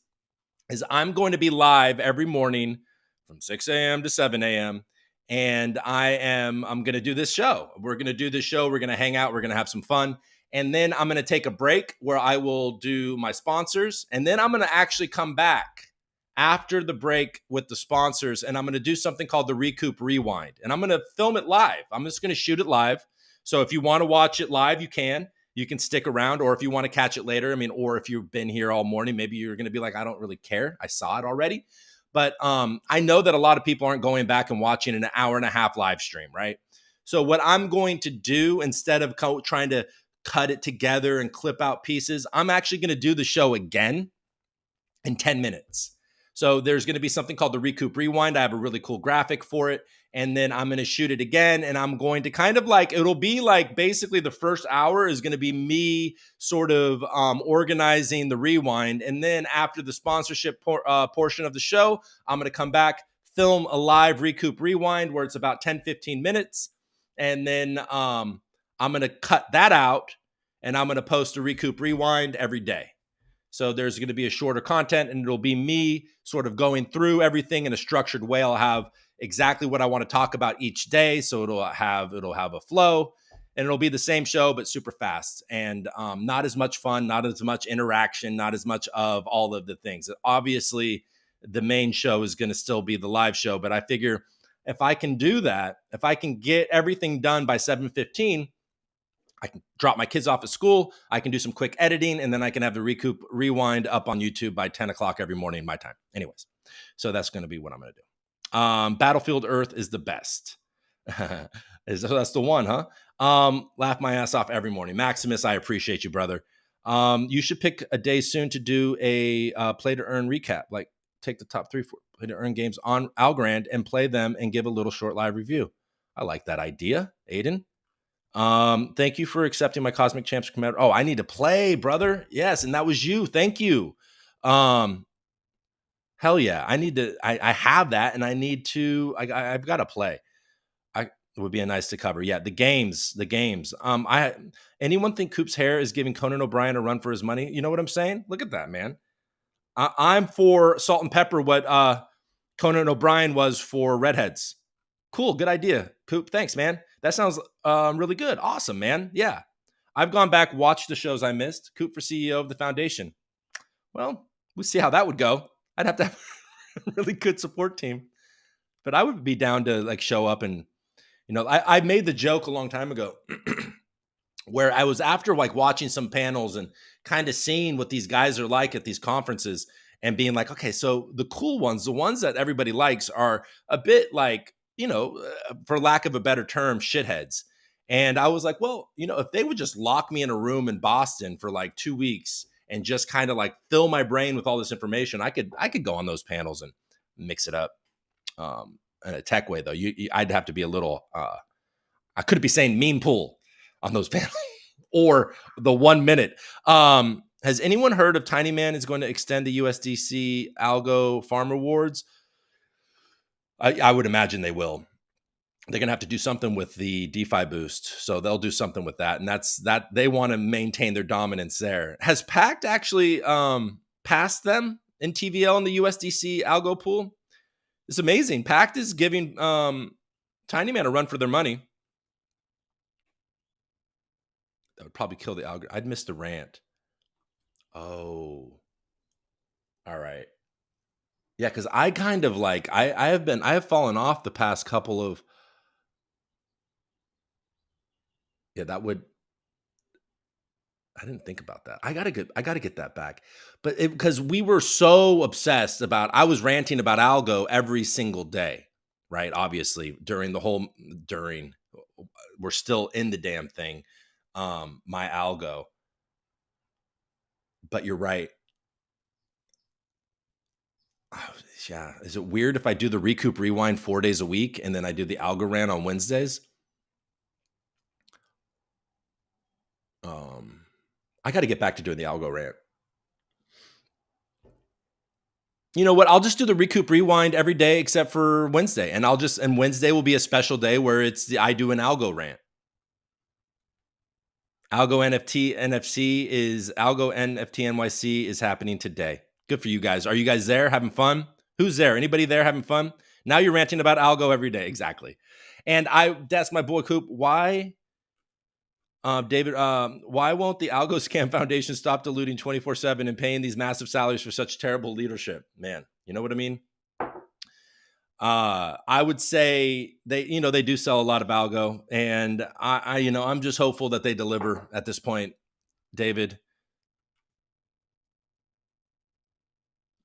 I'm going to be live every morning from 6 a.m. to 7 a.m. And I'm going to do this show. We're going to do this show. We're going to hang out. We're going to have some fun. And then I'm going to take a break where I will do my sponsors. And then I'm going to actually come back after the break with the sponsors. And I'm going to do something called the ReCoop Rewind. And I'm going to film it live. I'm just going to shoot it live. So if you want to watch it live, you can. You can stick around, or if you want to catch it later, or if you've been here all morning, maybe you're going to be like, I don't really care. I saw it already. But I know that a lot of people aren't going back and watching an hour and a half live stream, right? So what I'm going to do, instead of trying to cut it together and clip out pieces, I'm actually going to do the show again in 10 minutes. So there's going to be something called the ReCoop Rewind. I have a really cool graphic for it. And then I'm going to shoot it again. And I'm going to it'll be like basically the first hour is going to be me sort of organizing the rewind. And then after the sponsorship portion of the show, I'm going to come back, film a live ReCoop Rewind where it's about 10, 15 minutes. And then I'm going to cut that out and I'm going to post a ReCoop Rewind every day. So there's going to be a shorter content, and it'll be me sort of going through everything in a structured way. I'll have exactly what I want to talk about each day. So it'll have a flow, and it'll be the same show, but super fast and not as much fun, not as much interaction, not as much of all of the things. Obviously, the main show is going to still be the live show, but I figure if I can do that, if I can get everything done by 7:15, I can drop my kids off at school. I can do some quick editing, and then I can have the ReCoop Rewind up on YouTube by 10 o'clock every morning, my time. Anyways, so that's going to be what I'm going to do. Battlefield Earth is the best. That's the one, huh? Laugh my ass off every morning. Maximus, I appreciate you, brother. You should pick a day soon to do a play to earn recap. Like take the top 3 play to earn games on Algo Rant and play them and give a little short live review. I like that idea, Aiden. Thank you for accepting my Cosmic Champs commander. Oh, I need to play, brother. Yes, and that was you. Thank you. Hell yeah. I have that, and I need to, I've got to play. It would be nice to cover. Yeah, the games. Anyone think Coop's hair is giving Conan O'Brien a run for his money? You know what I'm saying? Look at that, man. I'm for salt and pepper what Conan O'Brien was for redheads. Cool, good idea, Coop. Thanks, man. That sounds really good. Awesome, man. Yeah. I've gone back, watched the shows I missed. Coop for CEO of the foundation. Well, we'll see how that would go. I'd have to have a really good support team. But I would be down to show up and, I made the joke a long time ago where I was after watching some panels and kind of seeing what these guys are like at these conferences and being like, okay, so the cool ones, the ones that everybody likes are a bit for lack of a better term, shitheads. And I was like, well, if they would just lock me in a room in Boston for like 2 weeks and just kind of like fill my brain with all this information, I could go on those panels and mix it up. In a tech way, though, I'd have to be a little. I couldn't be saying meme pool on those panels or the 1 minute. Has anyone heard of Tiny Man is going to extend the USDC Algo Farm Rewards? I would imagine they will. They're going to have to do something with the DeFi boost. So they'll do something with that. And that's that. They want to maintain their dominance there. Has Pact actually passed them in TVL in the USDC Algo pool? It's amazing. Pact is giving Tiny Man a run for their money. That would probably kill the algorithm. I'd miss the rant. Oh. All right. Yeah, because I kind of like I have fallen off the past couple of. Yeah, that would. I didn't think about that. I gotta get that back. But because we were so obsessed about, I was ranting about Algo every single day, right? Obviously, during we're still in the damn thing. My Algo. But you're right. Oh, yeah. Is it weird if I do the ReCoop Rewind 4 days a week and then I do the Algo Rant on Wednesdays? I got to get back to doing the Algo Rant. You know what? I'll just do the ReCoop Rewind every day except for Wednesday, and Wednesday will be a special day where I do an Algo Rant. Algo NFT NYC is happening today. Good for you guys. Are you guys there having fun? Who's there? Anybody there having fun? Now you're ranting about Algo every day. Exactly. And that's my boy Coop. Why, David, why won't the Algo Scam Foundation stop diluting 24/7 and paying these massive salaries for such terrible leadership? Man, you know what I mean? I would say they do sell a lot of Algo, and I'm just hopeful that they deliver at this point, David.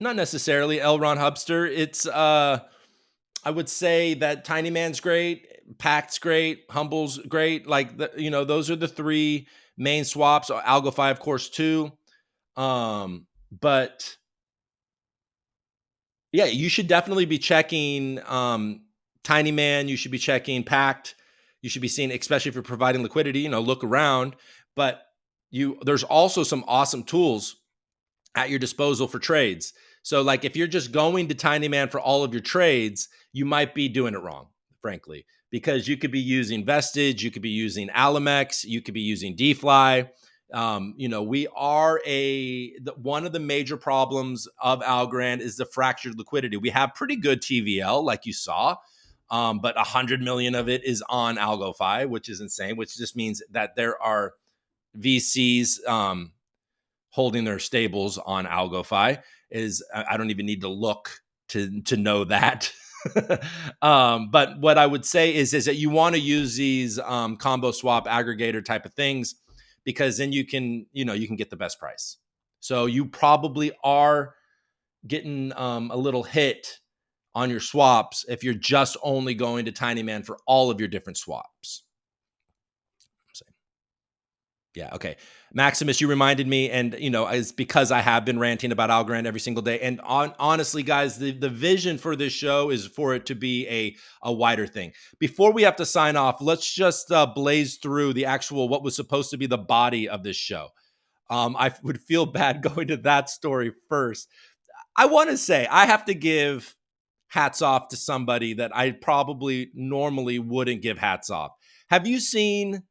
Not necessarily L. Ron Hubster. It's I would say that Tiny Man's great, Pact's great, Humble's great. Like those are the three main swaps. AlgoFi, of course, too. But yeah, you should definitely be checking Tiny Man. You should be checking Pact. You should be seeing, especially if you're providing liquidity, look around. But there's also some awesome tools at your disposal for trades. So like if you're just going to Tiny Man for all of your trades, you might be doing it wrong, frankly, because you could be using Vestige, you could be using Alamex, you could be using DFly. We are one of the major problems of Algorand is the fractured liquidity. We have pretty good TVL, like you saw, but 100 million of it is on AlgoFi, which is insane, which just means that there are VCs holding their stables on AlgoFi. I don't even need to look to know that. But what I would say is that you want to use these combo swap aggregator type of things, because then you can get the best price. So you probably are getting a little hit on your swaps if you're just only going to Tiny Man for all of your different swaps. Yeah. Okay. Maximus, you reminded me, and it's because I have been ranting about Algorand every single day. And honestly, guys, the vision for this show is for it to be a wider thing. Before we have to sign off, let's just blaze through the actual what was supposed to be the body of this show. I would feel bad going to that story first. I want to say I have to give hats off to somebody that I probably normally wouldn't give hats off. Have you seen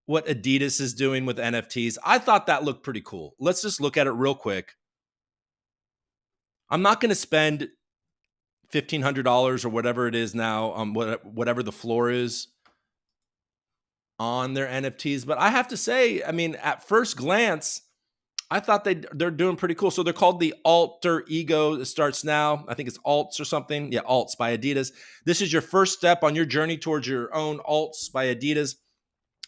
what Adidas is doing with NFTs? I thought that looked pretty cool. Let's just look at it real quick. I'm not going to spend $1,500 or whatever it is now, whatever the floor is on their NFTs. But I have to say, I mean, at first glance, I thought they're doing pretty cool. So they're called the Alter Ego. It starts now. I think it's Alts or something. Yeah, Alts by Adidas. This is your first step on your journey towards your own Alts by Adidas.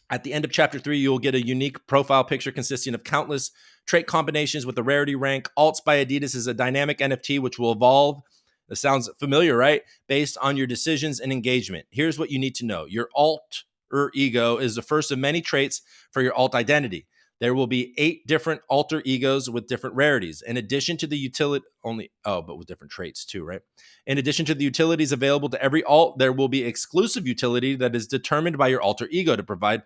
At the end of chapter 3, you'll get a unique profile picture consisting of countless trait combinations with a rarity rank. Alts by Adidas is a dynamic NFT which will evolve This sounds familiar, right? Based on your decisions and engagement. Here's what you need to know. Your alter ego is the first of many traits for your alt identity. There will be 8 different alter egos with different rarities. In addition to the utility, but with different traits too, right? In addition to the utilities available to every alt, there will be exclusive utility that is determined by your alter ego to provide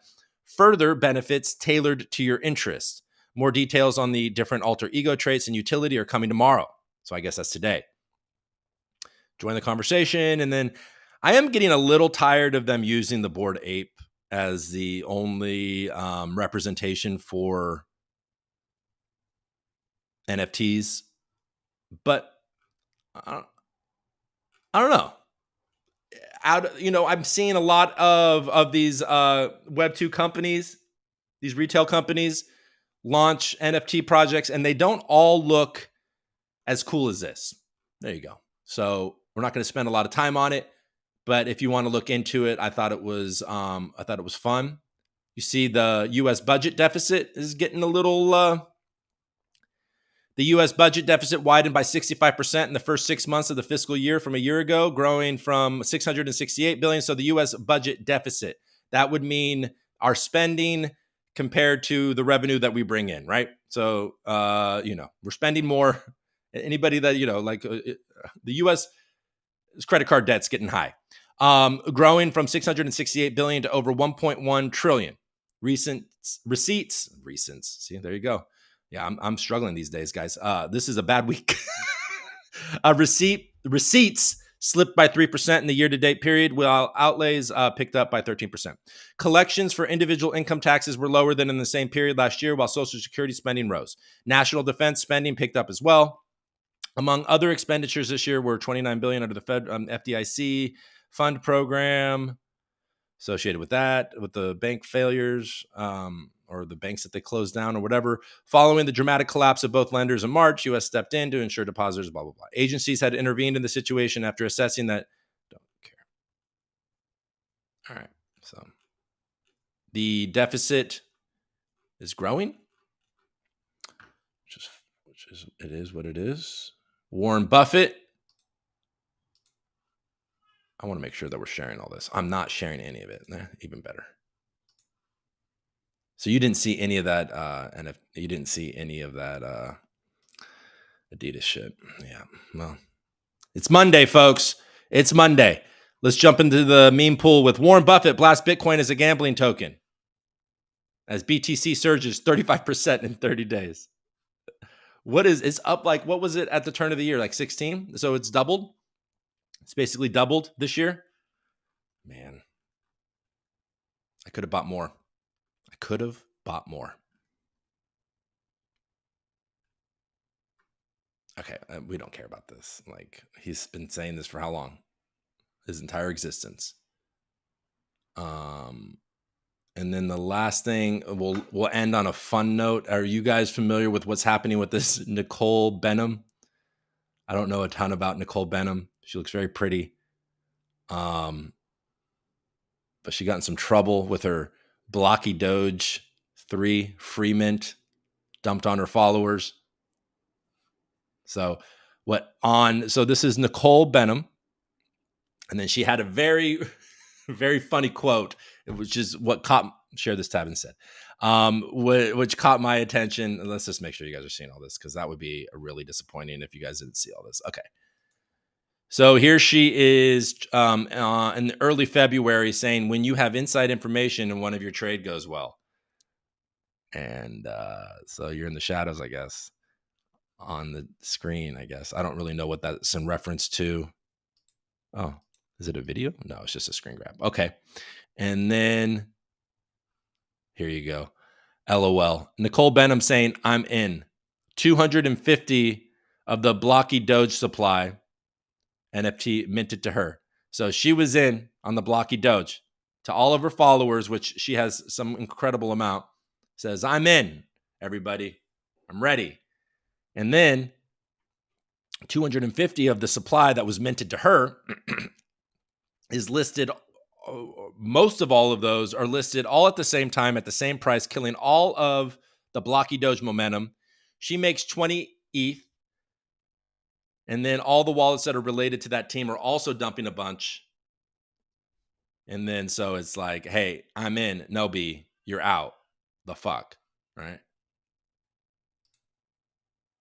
further benefits tailored to your interests. More details on the different alter ego traits and utility are coming tomorrow. So I guess that's today. Join the conversation. And then I am getting a little tired of them using the Bored Ape as the only representation for NFTs. But I don't know. I'm seeing a lot of these Web 2 companies, these retail companies launch NFT projects, and they don't all look as cool as this. There you go. So we're not going to spend a lot of time on it, but if you want to look into it, I thought it was fun. You see, the U.S. budget deficit is getting a little. The U.S. budget deficit widened by 65% in the first 6 months of the fiscal year from a year ago, growing from $668 billion. So the U.S. budget deficit, that would mean our spending compared to the revenue that we bring in, right? So, we're spending more. Anybody that, the U.S. credit card debt's getting high, growing from $668 billion to over $1.1 trillion. Recent receipts. See, there you go. Yeah, I'm struggling these days, guys. This is a bad week. Receipts slipped by 3% in the year-to-date period, while outlays picked up by 13%. Collections for individual income taxes were lower than in the same period last year, while Social Security spending rose. National defense spending picked up as well. Among other expenditures this year were $29 billion under the FDIC fund program associated with that, with the bank failures, or the banks that they closed down or whatever. Following the dramatic collapse of both lenders in March, U.S. stepped in to ensure depositors, blah, blah, blah. Agencies had intervened in the situation after assessing that. Don't care. All right. So the deficit is growing, it is what it is. Warren Buffett. I want to make sure that we're sharing all this. I'm not sharing any of it. Even better. So you didn't see any of that, and if you didn't see any of that Adidas shit. Yeah, well, it's Monday, folks. It's Monday. Let's jump into the meme pool with Warren Buffett blasts Bitcoin as a gambling token as BTC surges 35% in 30 days. It's up like, what was it at the turn of the year? Like 16? So it's doubled. It's basically doubled this year. Man, I could have bought more. Okay, we don't care about this. Like, he's been saying this for how long? His entire existence. And then the last thing, we'll end on a fun note. Are you guys familiar with what's happening with this Nicole Benham? I don't know a ton about Nicole Benham. She looks very pretty. But she got in some trouble with her Blocky Doge 3 free mint dumped on her followers. So this is Nicole Benham. And then she had a very, very funny quote, which is what share this tab instead, which caught my attention. Let's just make sure you guys are seeing all this, because that would be really disappointing if you guys didn't see all this. Okay. So here she is in early February saying, when you have inside information and one of your trade goes well. And so you're in the shadows, I guess, on the screen, I guess. I don't really know what that's in reference to. Oh, is it a video? No, it's just a screen grab. Okay. And then here you go. LOL. Nicole Benham saying, I'm in. 250 of the Blocky Doge supply NFT minted to her. So she was in on the Blocky Doge. To all of her followers, which she has some incredible amount, says, I'm in, everybody. I'm ready. And then 250 of the supply that was minted to her is listed. Most of all of those are listed all at the same time, at the same price, killing all of the Blocky Doge momentum. She makes 20 ETH And then all the wallets that are related to that team are also dumping a bunch. And then so it's like, hey, I'm in. No, B, you're out. The fuck. Right.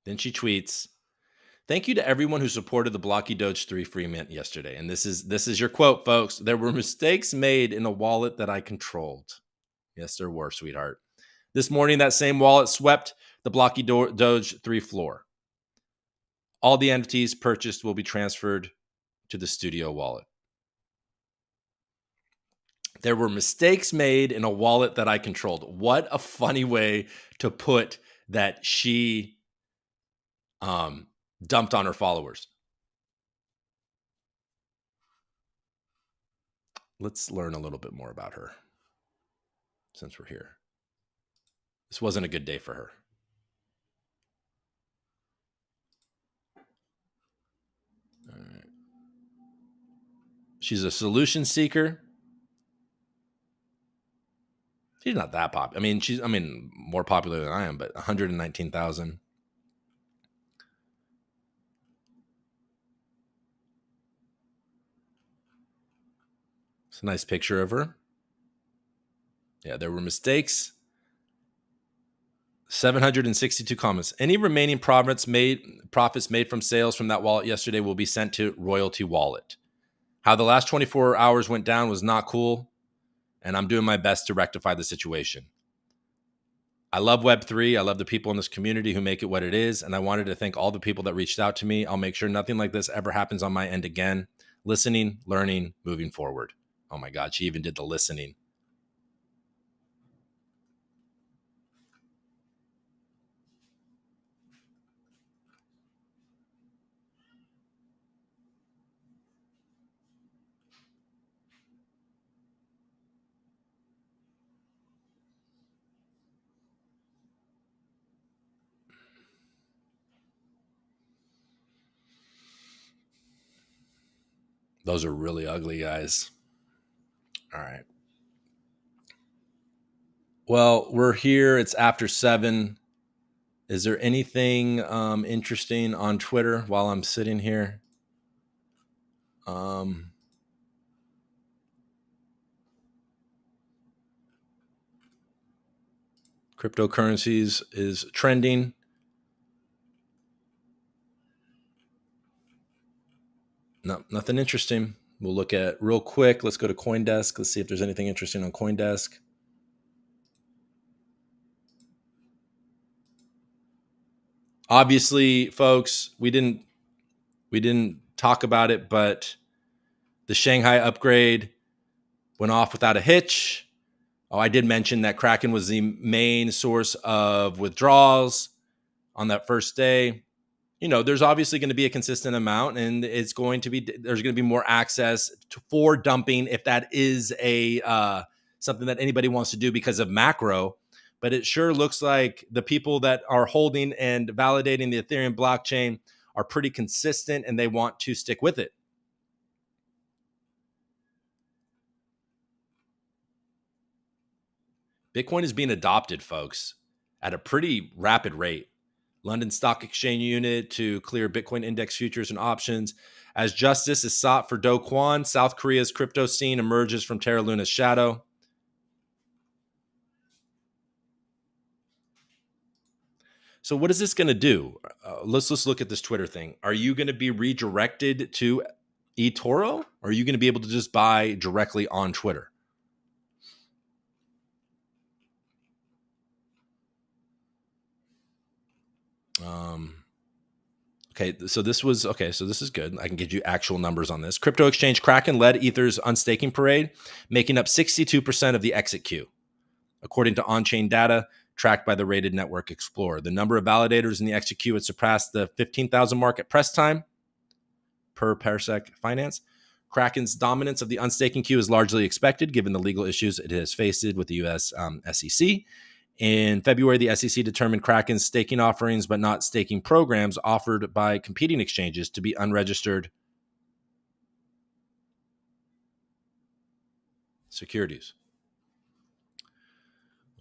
Then she tweets, thank you to everyone who supported the Blocky Doge 3 free mint yesterday. And this is your quote, folks. There were mistakes made in a wallet that I controlled. Yes, there were, sweetheart. This morning, that same wallet swept the Blocky Doge 3 floor. All the NFTs purchased will be transferred to the studio wallet. There were mistakes made in a wallet that I controlled. What a funny way to put that she dumped on her followers. Let's learn a little bit more about her since we're here. This wasn't a good day for her. All right. She's a solution seeker. She's not that popular. I mean, she's more popular than I am, but 119,000. It's a nice picture of her. Yeah, there were mistakes. 762 comments. Any remaining profits made from sales from that wallet yesterday will be sent to Royalty Wallet. How the last 24 hours went down was not cool, and I'm doing my best to rectify the situation. I love Web3. I love the people in this community who make it what it is, and I wanted to thank all the people that reached out to me. I'll make sure nothing like this ever happens on my end again. Listening, learning, moving forward. Oh my God, she even did the listening. Those are really ugly, guys. All right. Well, we're here. It's after 7. Is there anything interesting on Twitter while I'm sitting here? Cryptocurrencies is trending. No, nothing interesting. We'll look at real quick. Let's go to CoinDesk. Let's see if there's anything interesting on CoinDesk. Obviously, folks, we didn't talk about it, but the Shanghai upgrade went off without a hitch. Oh, I did mention that Kraken was the main source of withdrawals on that first day. There's obviously going to be a consistent amount, and there's going to be more access for dumping if that is a something that anybody wants to do because of macro. But it sure looks like the people that are holding and validating the Ethereum blockchain are pretty consistent, and they want to stick with it. Bitcoin is being adopted, folks, at a pretty rapid rate. London Stock Exchange unit to clear Bitcoin index futures and options. As justice is sought for Do Kwon, South Korea's crypto scene emerges from Terra Luna's shadow. So what is this going to do? Let's look at this Twitter thing. Are you going to be redirected to eToro? Or are you going to be able to just buy directly on Twitter? Okay, so this is good. I can give you actual numbers on this. Crypto exchange Kraken led Ether's unstaking parade, making up 62% of the exit queue, according to on-chain data tracked by the rated network Explorer. The number of validators in the exit queue had surpassed the 15,000 mark at press time per Parsec Finance. Kraken's dominance of the unstaking queue is largely expected, given the legal issues it has faced with the U.S. SEC. In February, the SEC determined Kraken's staking offerings, but not staking programs offered by competing exchanges, to be unregistered securities.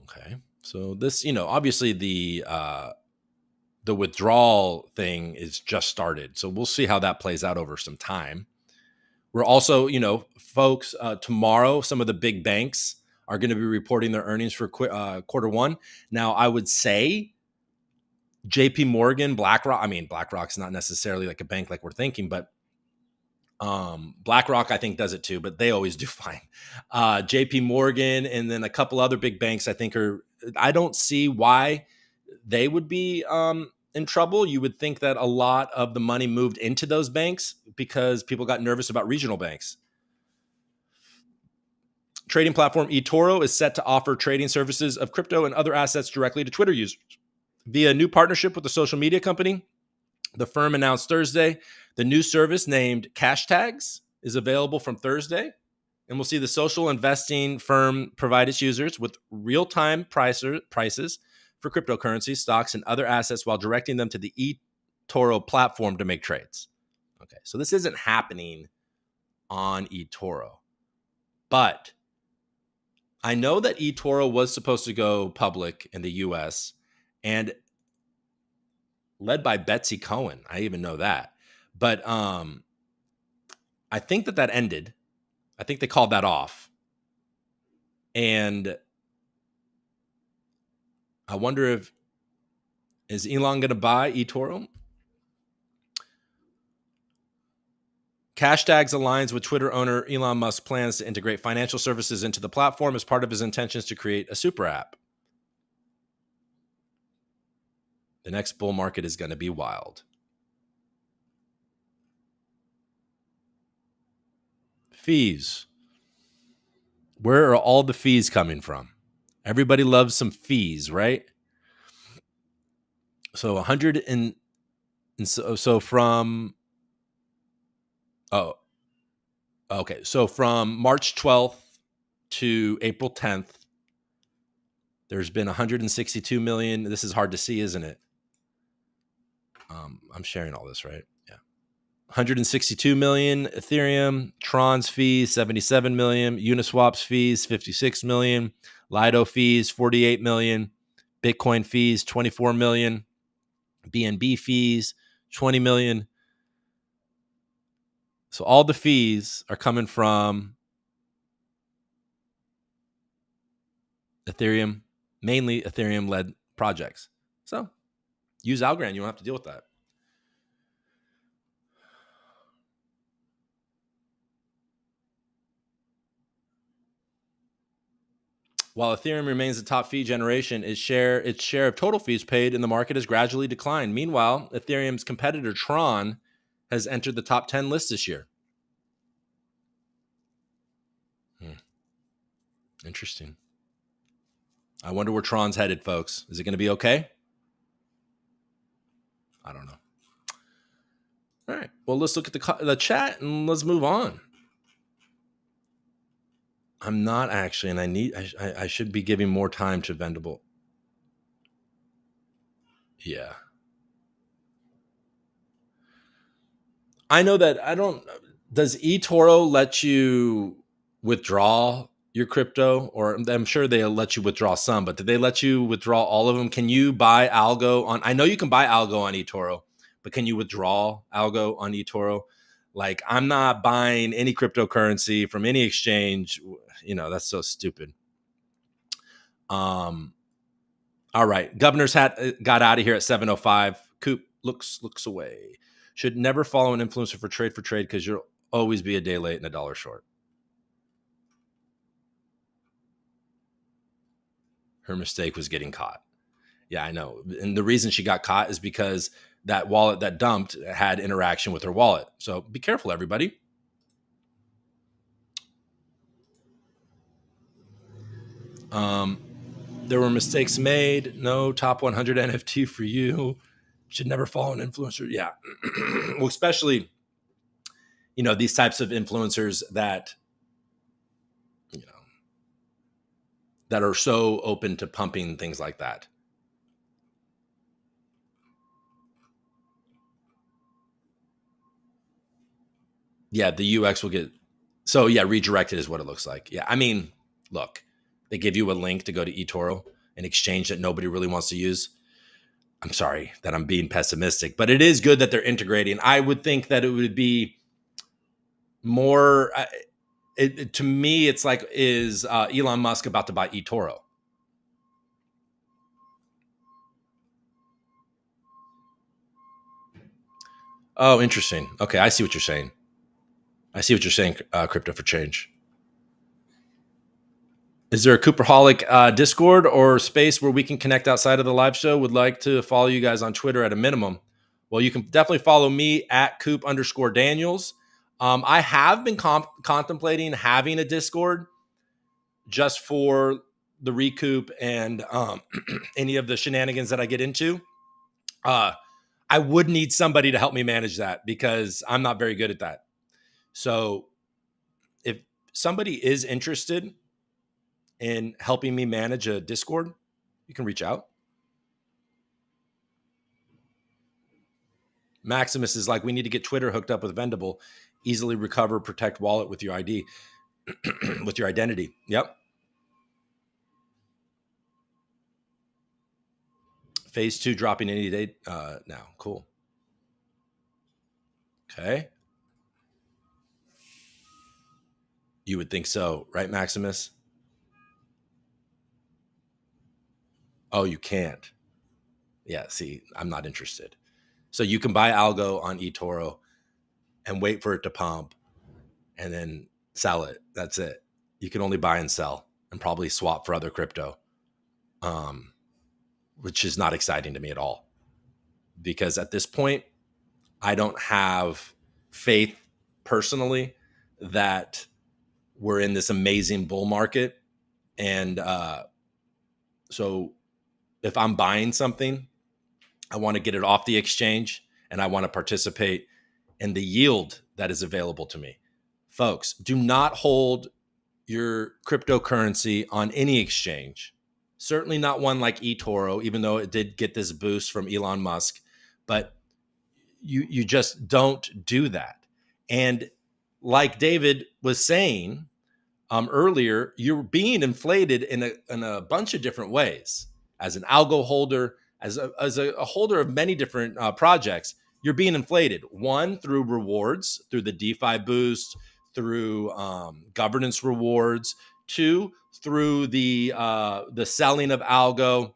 Okay. So this, obviously the the withdrawal thing is just started. So we'll see how that plays out over some time. We're also, folks, tomorrow, some of the big banks are going to be reporting their earnings for quarter one. Now, I would say JP Morgan, BlackRock's not necessarily like a bank like we're thinking, but BlackRock, I think, does it too, but they always do fine. JP Morgan and then a couple other big banks, I don't see why they would be in trouble. You would think that a lot of the money moved into those banks because people got nervous about regional banks. Trading platform eToro is set to offer trading services of crypto and other assets directly to Twitter users. Via a new partnership with a social media company, the firm announced Thursday the new service named Cashtags is available from Thursday. And we'll see the social investing firm provide its users with real-time prices for cryptocurrency, stocks, and other assets while directing them to the eToro platform to make trades. Okay, so this isn't happening on eToro. But I know that eToro was supposed to go public in the US and led by Betsy Cohen. I even know that. But I think that ended. I think they called that off. And I wonder is Elon going to buy eToro? Cashtags aligns with Twitter owner Elon Musk's plans to integrate financial services into the platform as part of his intentions to create a super app. The next bull market is going to be wild. Fees. Where are all the fees coming from? Everybody loves some fees, right? So 100 and so from okay. So from March 12th to April 10th, there's been 162 million. This is hard to see, isn't it? I'm sharing all this, right? Yeah. 162 million Ethereum, Tron's fees, 77 million, Uniswap's fees, 56 million, Lido fees, 48 million, Bitcoin fees, 24 million, BNB fees, 20 million. So all the fees are coming from Ethereum, mainly Ethereum-led projects. So use Algo Rant. You don't have to deal with that. While Ethereum remains the top fee generation, its share of total fees paid in the market has gradually declined. Meanwhile, Ethereum's competitor Tron has entered the top 10 list this year. Interesting. I wonder where Tron's headed, folks. Is it going to be okay? I don't know. All right. Well, let's look at the chat and let's move on. I'm not actually, and I should be giving more time to Vendible. Yeah. I know that does eToro let you withdraw your crypto? Or I'm sure they'll let you withdraw some, but did they let you withdraw all of them? Can you buy Algo on, I know you can buy Algo on eToro, but can you withdraw Algo on eToro? Like, I'm not buying any cryptocurrency from any exchange. That's so stupid. All right. Governor's hat got out of here at 7:05. Coop looks away. Should never follow an influencer for trade because you'll always be a day late and a dollar short. Her mistake was getting caught. Yeah, I know. And the reason she got caught is because that wallet that dumped had interaction with her wallet. So be careful, everybody. There were mistakes made. No top 100 NFT for you. Should never follow an influencer. Yeah. Well, especially, these types of influencers that, that are so open to pumping things like that. Yeah, the UX will get, redirected is what it looks like. Yeah, I mean, look, they give you a link to go to eToro, an exchange that nobody really wants to use. I'm sorry that I'm being pessimistic, but it is good that they're integrating. I would think that it would be more. To me, it's like, is Elon Musk about to buy eToro? Oh, interesting. Okay, I see what you're saying. I see what you're saying. Crypto for change. Is there a Cooperholic Discord or space where we can connect outside of the live show? Would like to follow you guys on Twitter at a minimum. Well, you can definitely follow me at Coop_Daniels. I have been contemplating having a Discord just for the ReCoop and any of the shenanigans that I get into. I would need somebody to help me manage that because I'm not very good at that. So if somebody is interested in helping me manage a Discord, you can reach out. Maximus is like, we need to get Twitter hooked up with Vendible. Easily recover, protect wallet with your ID, with your identity. Yep. Phase 2 dropping any day now. Cool. Okay. You would think so, right, Maximus? Oh, you can't. Yeah, see, I'm not interested. So you can buy Algo on eToro and wait for it to pump and then sell it. That's it. You can only buy and sell and probably swap for other crypto, which is not exciting to me at all. Because at this point, I don't have faith personally that we're in this amazing bull market. And so if I'm buying something, I want to get it off the exchange and I want to participate in the yield that is available to me. Folks, do not hold your cryptocurrency on any exchange. Certainly not one like eToro, even though it did get this boost from Elon Musk. But you just don't do that. And like David was saying earlier, you're being inflated in a bunch of different ways. As an algo holder, as a holder of many different projects, you're being inflated. One, through rewards, through the DeFi boost, through governance rewards. Two, through the selling of algo.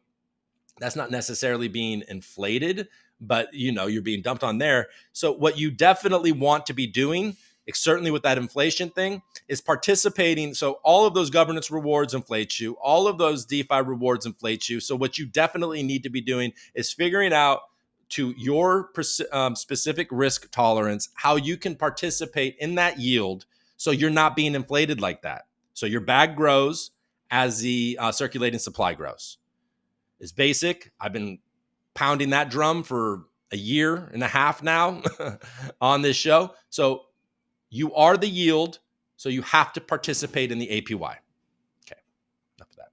That's not necessarily being inflated, but you're being dumped on there. So what you definitely want to be doing, certainly with that inflation thing, is participating. So all of those governance rewards inflate you. All of those DeFi rewards inflate you. So what you definitely need to be doing is figuring out, to your specific risk tolerance, how you can participate in that yield so you're not being inflated like that. So your bag grows as the circulating supply grows. It's basic. I've been pounding that drum for a year and a half now on this show. So you are the yield, so you have to participate in the APY. Okay, enough of that.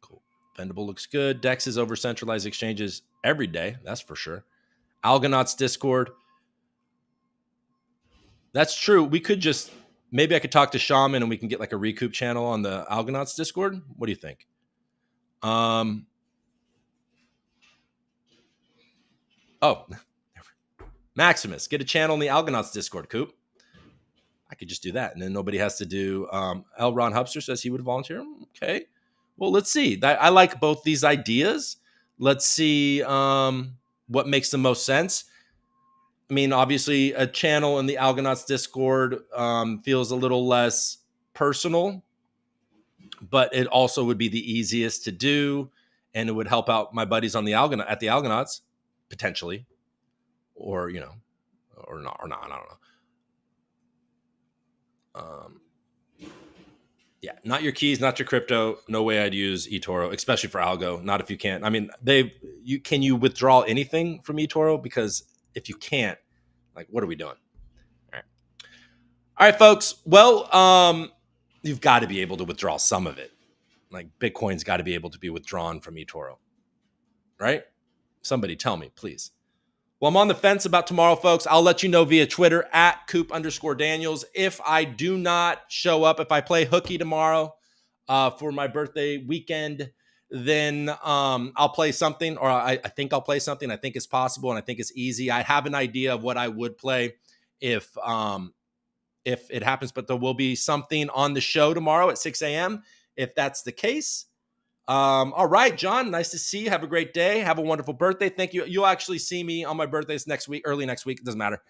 Cool. Vendible looks good. DEX is over centralized exchanges every day, that's for sure. Algonauts Discord. That's true. We could just, maybe I could talk to Shaman and we can get like a ReCoop channel on the Algonauts Discord. What do you think? Oh, Maximus, get a channel in the Algonauts Discord, Coop. I could just do that, and then nobody has to do. L. Ron Hubster says he would volunteer. Okay, well, let's see. I like both these ideas. Let's see what makes the most sense. I mean, obviously, a channel in the Algonauts Discord feels a little less personal, but it also would be the easiest to do, and it would help out my buddies on the at the Algonauts potentially, or or not. I don't know. Yeah, not your keys, not your crypto. No way I'd use eToro, especially for algo. Not if you can't. I mean, can you withdraw anything from eToro? Because if you can't, like, what are we doing? All right, folks. Well, you've got to be able to withdraw some of it. Like, Bitcoin's got to be able to be withdrawn from eToro, right? Somebody tell me, please. Well, I'm on the fence about tomorrow, folks. I'll let you know via Twitter at Coop_Daniels. If I do not show up, if I play hooky tomorrow for my birthday weekend, then I'll play something, or I think I'll play something. I think it's possible, and I think it's easy. I have an idea of what I would play if it happens, but there will be something on the show tomorrow at 6 a.m. if that's the case. All right, John, nice to see you. Have a great day. Have a wonderful birthday. Thank you. You'll actually see me on my birthdays next week, early next week. It doesn't matter.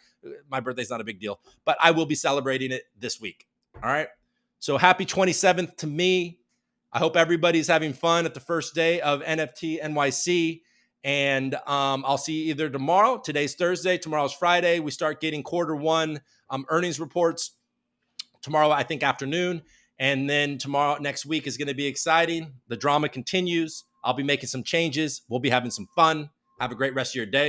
My birthday's not a big deal, but I will be celebrating it this week. All right. So happy 27th to me. I hope everybody's having fun at the first day of NFT NYC. And I'll see you either tomorrow. Today's Thursday. Tomorrow's Friday. We start getting Q1 earnings reports tomorrow, I think, afternoon. And then tomorrow, next week is going to be exciting. The drama continues. I'll be making some changes. We'll be having some fun. Have a great rest of your day.